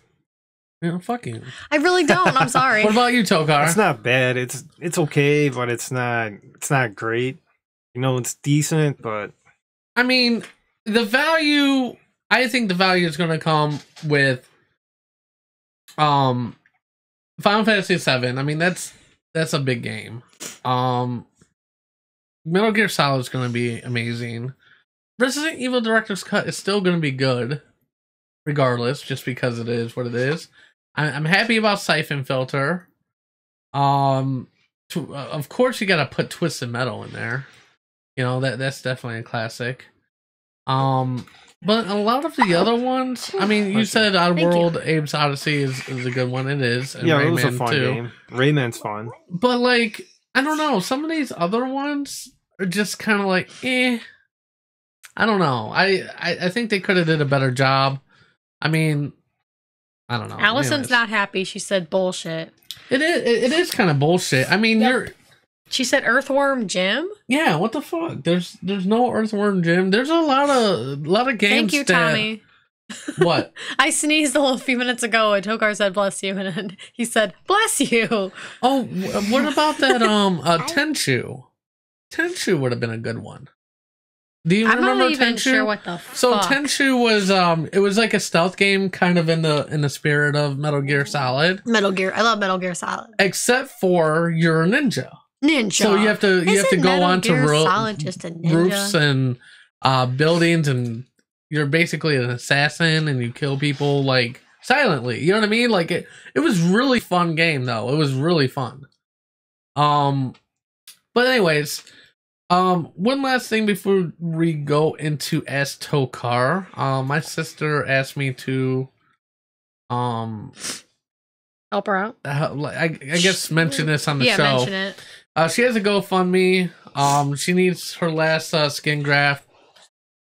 You know, fuck you. I really don't. I'm sorry. What about you, Tokar? It's not bad. It's okay, but it's not great. You know, it's decent, but I mean, the value. I think the value is going to come with Final Fantasy 7. I mean, that's a big game. Metal Gear Solid is going to be amazing. Resident Evil Director's Cut is still going to be good, regardless, just because it is what it is. I'm happy about Siphon Filter. Of course, you got to put Twisted Metal in there. You know, that's definitely a classic. But a lot of the other ones, I mean, you said Oddworld Abe's Odyssey is a good one. It is. And yeah, Rayman it was a fun too. game. Rayman's fun. But, like, I don't know. Some of these other ones are just kind of like, eh. I don't know. I think they could have did a better job. I mean, I don't know. Allison's Anyways. not happy. She said bullshit. It is kind of bullshit. I mean, She said Earthworm Jim. yeah. What the fuck? There's no Earthworm Jim. There's a lot of games. Thank you, that- Tommy. What? I sneezed a few minutes ago and Tokar said bless you, and then he said bless you. Oh, what about that? Tenchu. Tenchu would have been a good one. Do you I'm remember not even Tenchu? sure what the fuck. So Tenchu was it was like a stealth game, kind of in the spirit of Metal Gear Solid, Metal Gear. I love Metal Gear Solid. except for you're a ninja. Ninja. So you have to Isn't go Metal onto Gear Solid just a ninja? roofs and buildings, and you're basically an assassin, and you kill people like silently. You know what I mean? Like it was really fun game though. It was really fun. But anyways, one last thing before we go into Ask Tokar. My sister asked me to Help her out. I guess mention this on the Yeah, show. mention it. She has a GoFundMe. She needs her last skin graft,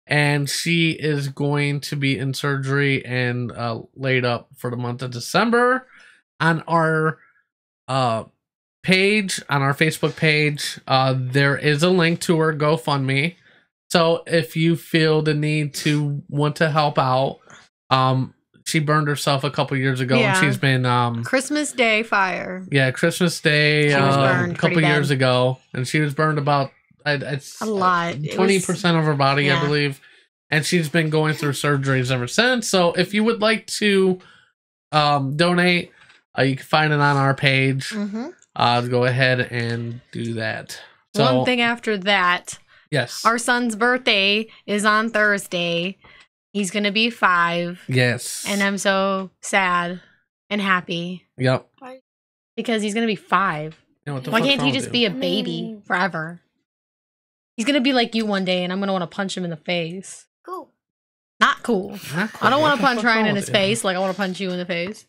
and she is going to be in surgery and laid up for the month of December. On our page, on our Facebook page, there is a link to her GoFundMe. So if you feel the need to want to help out, she burned herself a couple years ago, Yeah. and she's been Christmas Day fire. Christmas Day She was burned a couple pretty bad. years ago, and she was burned about It's A lot. 20% of her body, I yeah. believe. And she's been going through surgeries ever since. So if you would like to donate, you can find it on our page. Go ahead and do that. So, One thing after that, yes. our son's birthday is on Thursday. He's going to be 5. Yes. And I'm so sad and happy. Yep. Because he's going to be 5. Yeah, what the Why fuck's can't he wrong just with be you? a baby forever? He's going to be like you one day, and I'm going to want to punch him in the face. Cool. Not cool. Not cool. I don't What want the to punch fuck's Ryan wrong in with his you? face like I want to punch you in the face.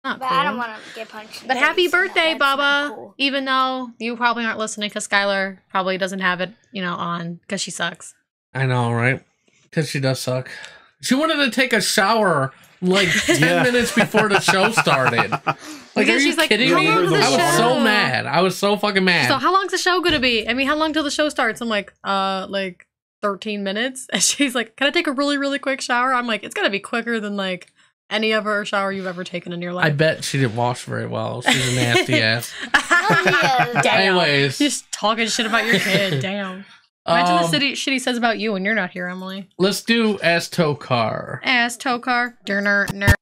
Not But cool. I don't want to get punched. in But the happy face, so birthday, that's not Bubba. cool. Even though you probably aren't listening because Skylar probably doesn't have it, on because she sucks. I know, right? Because she does suck. She wanted to take a shower like 10 minutes before the show started. Like, Because are you she's like, kidding "How me? long's the I was so show?" mad. I was so fucking mad. So how long's the show gonna be? I mean, how long till the show starts? I'm like 13 minutes. And she's like, can I take a really, really quick shower? I'm like, it's gonna be quicker than like any other shower you've ever taken in your I life. bet she didn't wash very well. She's a nasty ass. Yeah. Damn. Anyways. Just talking shit about your kid. Damn. Imagine the shit he says about you when you're not here, Emily. Let's do Ask Tokar. Ask Tokar. Durner.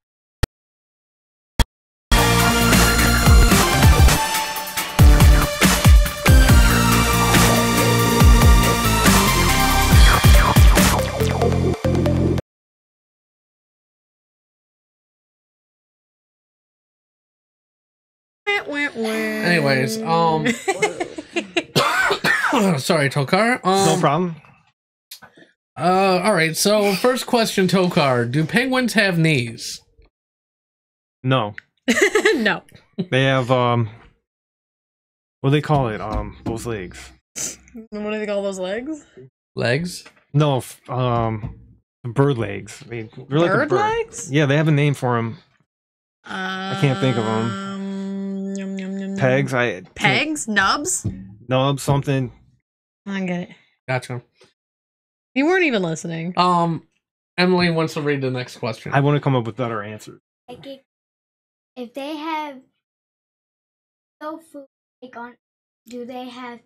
Anyways, sorry, Tokar. No problem. All right. So first question, Tokar: do penguins have knees? No, No. they have what do they call it? Those legs. What do they call those legs? Legs? No, bird legs. They're like a Bird bird. legs? Yeah, they have a name for them. I can't think of 'em. Pegs. Pegs? Nubs? No, something. I get it. Gotcha. You weren't even listening. Emily wants to read the next question. I want to come up with better answers. Like if they have no food, like on, do they have?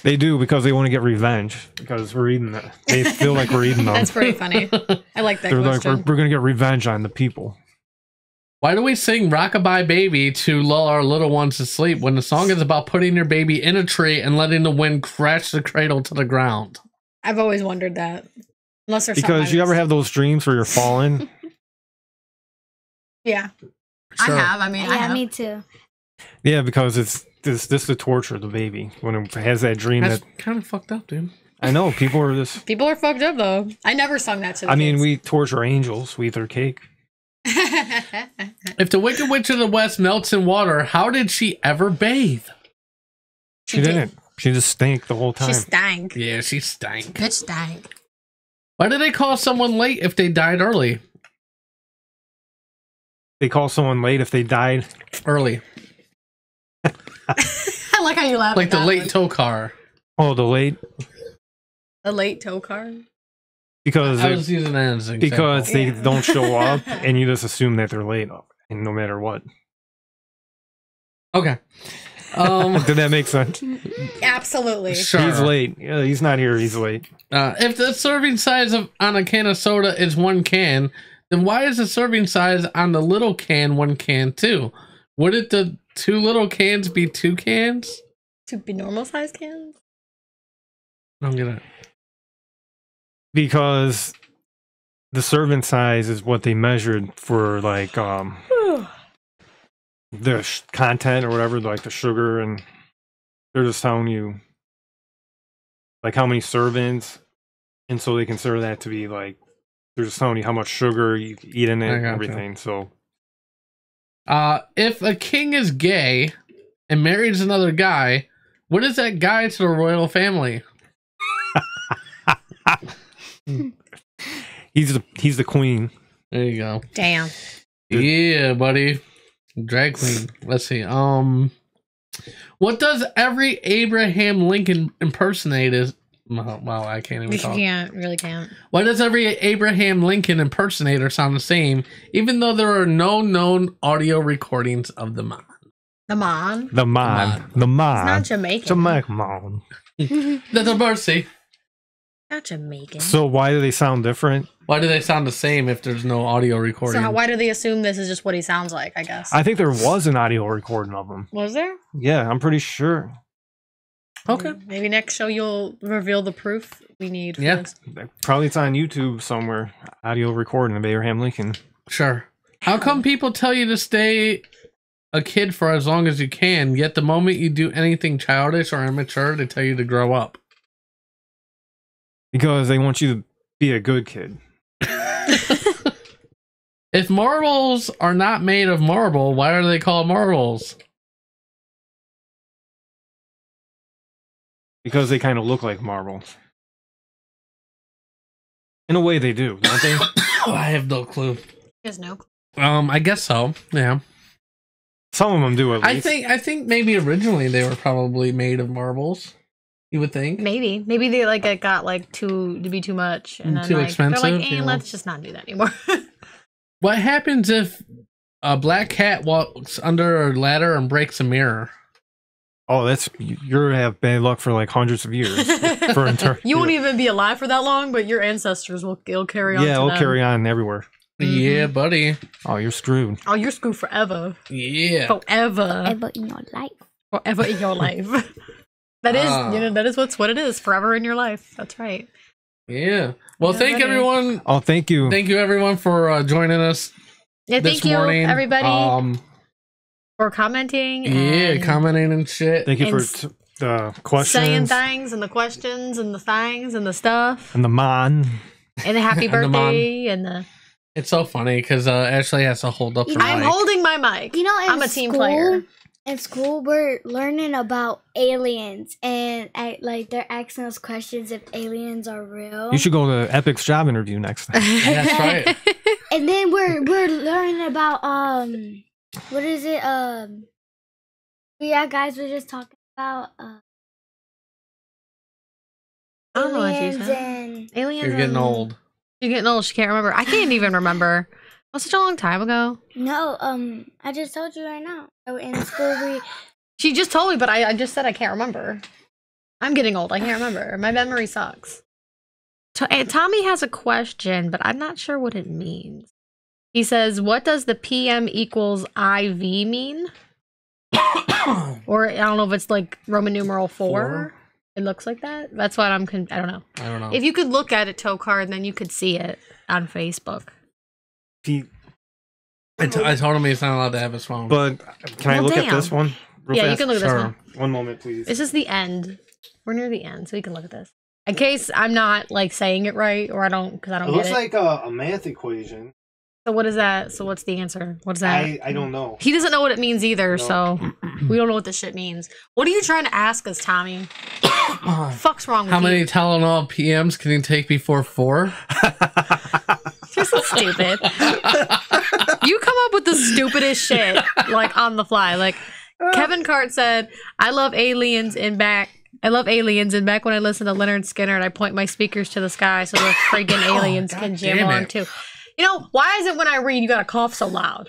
They do because they want to get revenge because we're eating them. They feel like we're eating them. That's pretty funny. I like that They're like, question. we're going to get revenge on the people. Why do we sing Rockabye Baby to lull our little ones to sleep when the song is about putting your baby in a tree and letting the wind crash the cradle to the ground? I've always wondered that. Unless there's Because you ever have those dreams where you're falling? Yeah. Sure. I have. I mean, I Yeah, have. me too. Yeah, because it's this to torture the baby when it has that dream. That's That kind of fucked up, dude. I know people are this. People are fucked up, though. I never sung that to the I mean, kids. we torture angels. We eat their cake. If the Wicked Witch of the West melts in water, how did she ever bathe? She didn't. She just stank the whole time. She stank. Yeah, she stank. Bitch stank. Why do they call someone late if they died early? They call someone late if they died. Early. I like how you laugh. Like at the that late one. Tokar. Oh, the late The late Tokar. because I was using that as an because they Yeah. don't show up, and you just assume that they're late, and no matter what. Okay. Did that make sense? Absolutely. Sure. He's late. Yeah, he's not here. He's late. If the serving size on a can of soda is 1 can, then why is the serving size on the little can 1 can too? Wouldn't the 2 little cans be 2 cans? To be normal size cans? I don't get it. Because the serving size is what they measured for, like the content or whatever, like the sugar, and they're just telling you like how many servings, and so they consider that to be like they're just telling you how much sugar you eat in it I and gotcha. everything. So If a king is gay and marries another guy, what is that guy to the royal family? he's the queen. There you go. Damn. Yeah, buddy. Drag queen. Let's see. What does every Abraham Lincoln impersonate is? Wow, I can't even You talk. can't. Really can't. Why does every Abraham Lincoln impersonator sound the same, even though there are no known audio recordings of them? The man. The man. The He's man. not Jamaican. Jamaican. Little Mercy. Not Jamaican. So why do they sound different? Why do they sound the same if there's no audio recording? Why do they assume this is just what he sounds like, I guess? I think there was an audio recording of them. Was there? Yeah, I'm pretty sure. Okay. Maybe next show you'll reveal the proof we need for Yeah. this. Probably it's on YouTube somewhere. Audio recording of Abraham Lincoln. Sure. How come people tell you to stay a kid for as long as you can, yet the moment you do anything childish or immature, they tell you to grow up? Because they want you to be a good kid. If marbles are not made of marble, why are they called marbles? Because they kind of look like marbles. In a way they do, don't they? I have no clue. There's no clue. I guess so. Yeah. Some of them do at least. I think maybe originally they were probably made of marbles. You would think. Maybe they like it got like to be too much and then Too like, expensive, they're like, you know? let's just not do that anymore. What happens if a black cat walks under a ladder and breaks a mirror? Oh, you're gonna have bad luck for like hundreds of years. You won't even be alive for that long, but your ancestors will carry on. Yeah, to it'll them. carry on everywhere. Yeah, buddy. Oh, you're screwed. Oh, you're screwed forever. Yeah. Forever. Forever in your life. Forever in your life. That is, that is what it is. Forever in your life. That's right. Yeah. Well, Yeah, thank buddy. everyone. Oh, thank you. Thank you, everyone, for joining us Yeah, this thank you, morning. everybody, for commenting. Yeah, And commenting and shit. Thank you and for the questions. saying things and the questions and the things and the stuff And the man. and the happy And the mom. birthday and the. It's so funny because Ashley has to hold up the I'm mic. holding my mic. You know, I'm a team player. In school, we're learning about aliens, and they're asking us questions if aliens are real. You should go to Epic's job interview next time. That's right. And then we're learning about what is it? Yeah, guys, we're just talking about I don't know what you aliens said. and Aliens. You're getting and- old. You're getting old. She can't remember. I can't even remember. It was such a long time ago. no, I just told you right now. In school, She just told me, but I just said I can't remember. I'm getting old. I can't remember. My memory sucks. Tommy has a question, but I'm not sure what it means. He says, what does the PM equals IV mean? Or I don't know if it's like Roman numeral 4. It looks like that. That's what I don't know. I don't know. If you could look at it, Tokar, and then you could see it on Facebook. I told him he's not allowed to have his phone. But can I Well, look at damn. this one? Real Yeah, you fast? can look at this Sure. one. One moment, please. This is the end. We're near the end, so you can look at this. In case I'm not like saying it right, or I don't get it. like a math equation. So what is that? So what's the answer? What's that? I don't know. He doesn't know what it means either, No. so we don't know what this shit means. What are you trying to ask us, Tommy? Fuck's wrong with How you? many Tylenol PMs can you take before 4? You're so stupid. You come up with the stupidest shit like on the fly. Like Kevin Cart said, I love aliens and back when I listen to Leonard Skinner and I point my speakers to the sky so the friggin' aliens can jam damn along it. too. You know, why is it when I read you gotta cough so loud?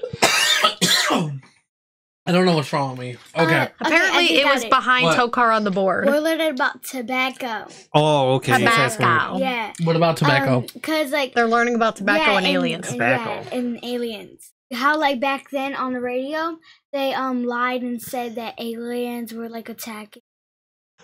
I don't know what's wrong with me. Okay. Apparently I just it got was it. behind What? Tokar on the board. we're learning about tobacco. Oh, okay. Tabasco. Yeah, What about tobacco? because like They're learning about tobacco and and- aliens. Tobacco. Yeah, and aliens. How like back then on the radio, they lied and said that aliens were like attacking.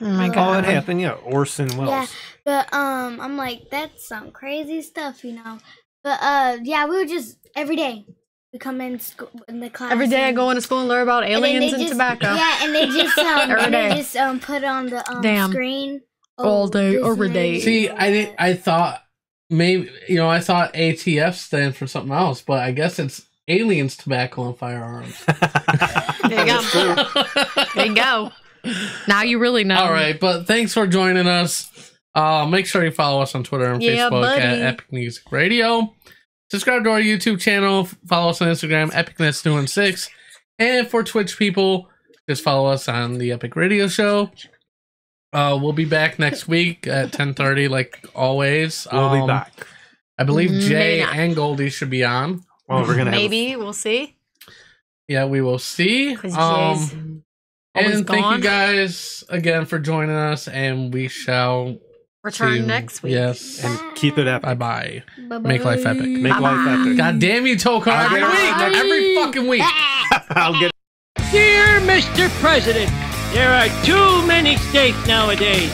Oh my Oh, it god. happened. Yeah, Orson Welles. Yeah, but I'm like that's some crazy stuff, you know. But yeah, we would just every day we come in school in the class. Every day I and- go into school and learn about and then aliens they and just- tobacco. Yeah, and they just Every and they day. just put on the Damn. screen All day, this every is day. See, aliens. I thought maybe, I thought ATF stand for something else, but I guess it's aliens, tobacco, and firearms. There you go. There you go. Now you really know. All right, but thanks for joining us. Make sure you follow us on Twitter and Yeah, Facebook buddy. at Epic Music Radio. Subscribe to our YouTube channel. Follow us on Instagram, EpicNess216. And for Twitch people, just follow us on the Epic Radio Show. We'll be back next week at 10:30, like always. We'll be back. I believe Jay Maybe not. and Goldie should be on. Well, we're gonna Maybe we'll see. Yeah, we will see. 'Cause Jay's Always And thank gone. you guys again for joining us, and we shall Return see you- next week. Yes. And keep it epic. Bye bye. Make life epic. Make life epic. God damn you, Tokar. Every week. Every fucking week. I'll get Dear Mr. President, there are too many states nowadays.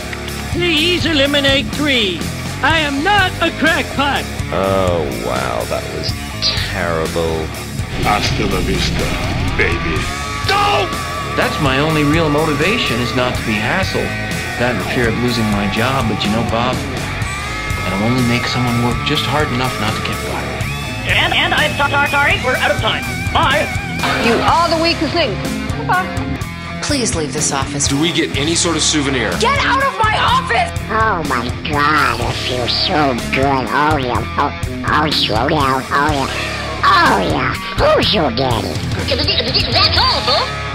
Please eliminate 3. I am not a crackpot. Oh, wow, that was terrible. Hasta la vista, baby. No! That's my only real motivation, is not to be hassled. That and the fear of losing my job, but you know, Bob, that'll only make someone work just hard enough not to get fired. And I'm sorry, we're out of time. Bye. You are the weakest link. Goodbye. Please leave this office. Do we get any sort of souvenir? Get out of my office! Oh my God, it feels so good. Oh yeah, oh slow down. Oh yeah, who's your daddy? That's all, folks.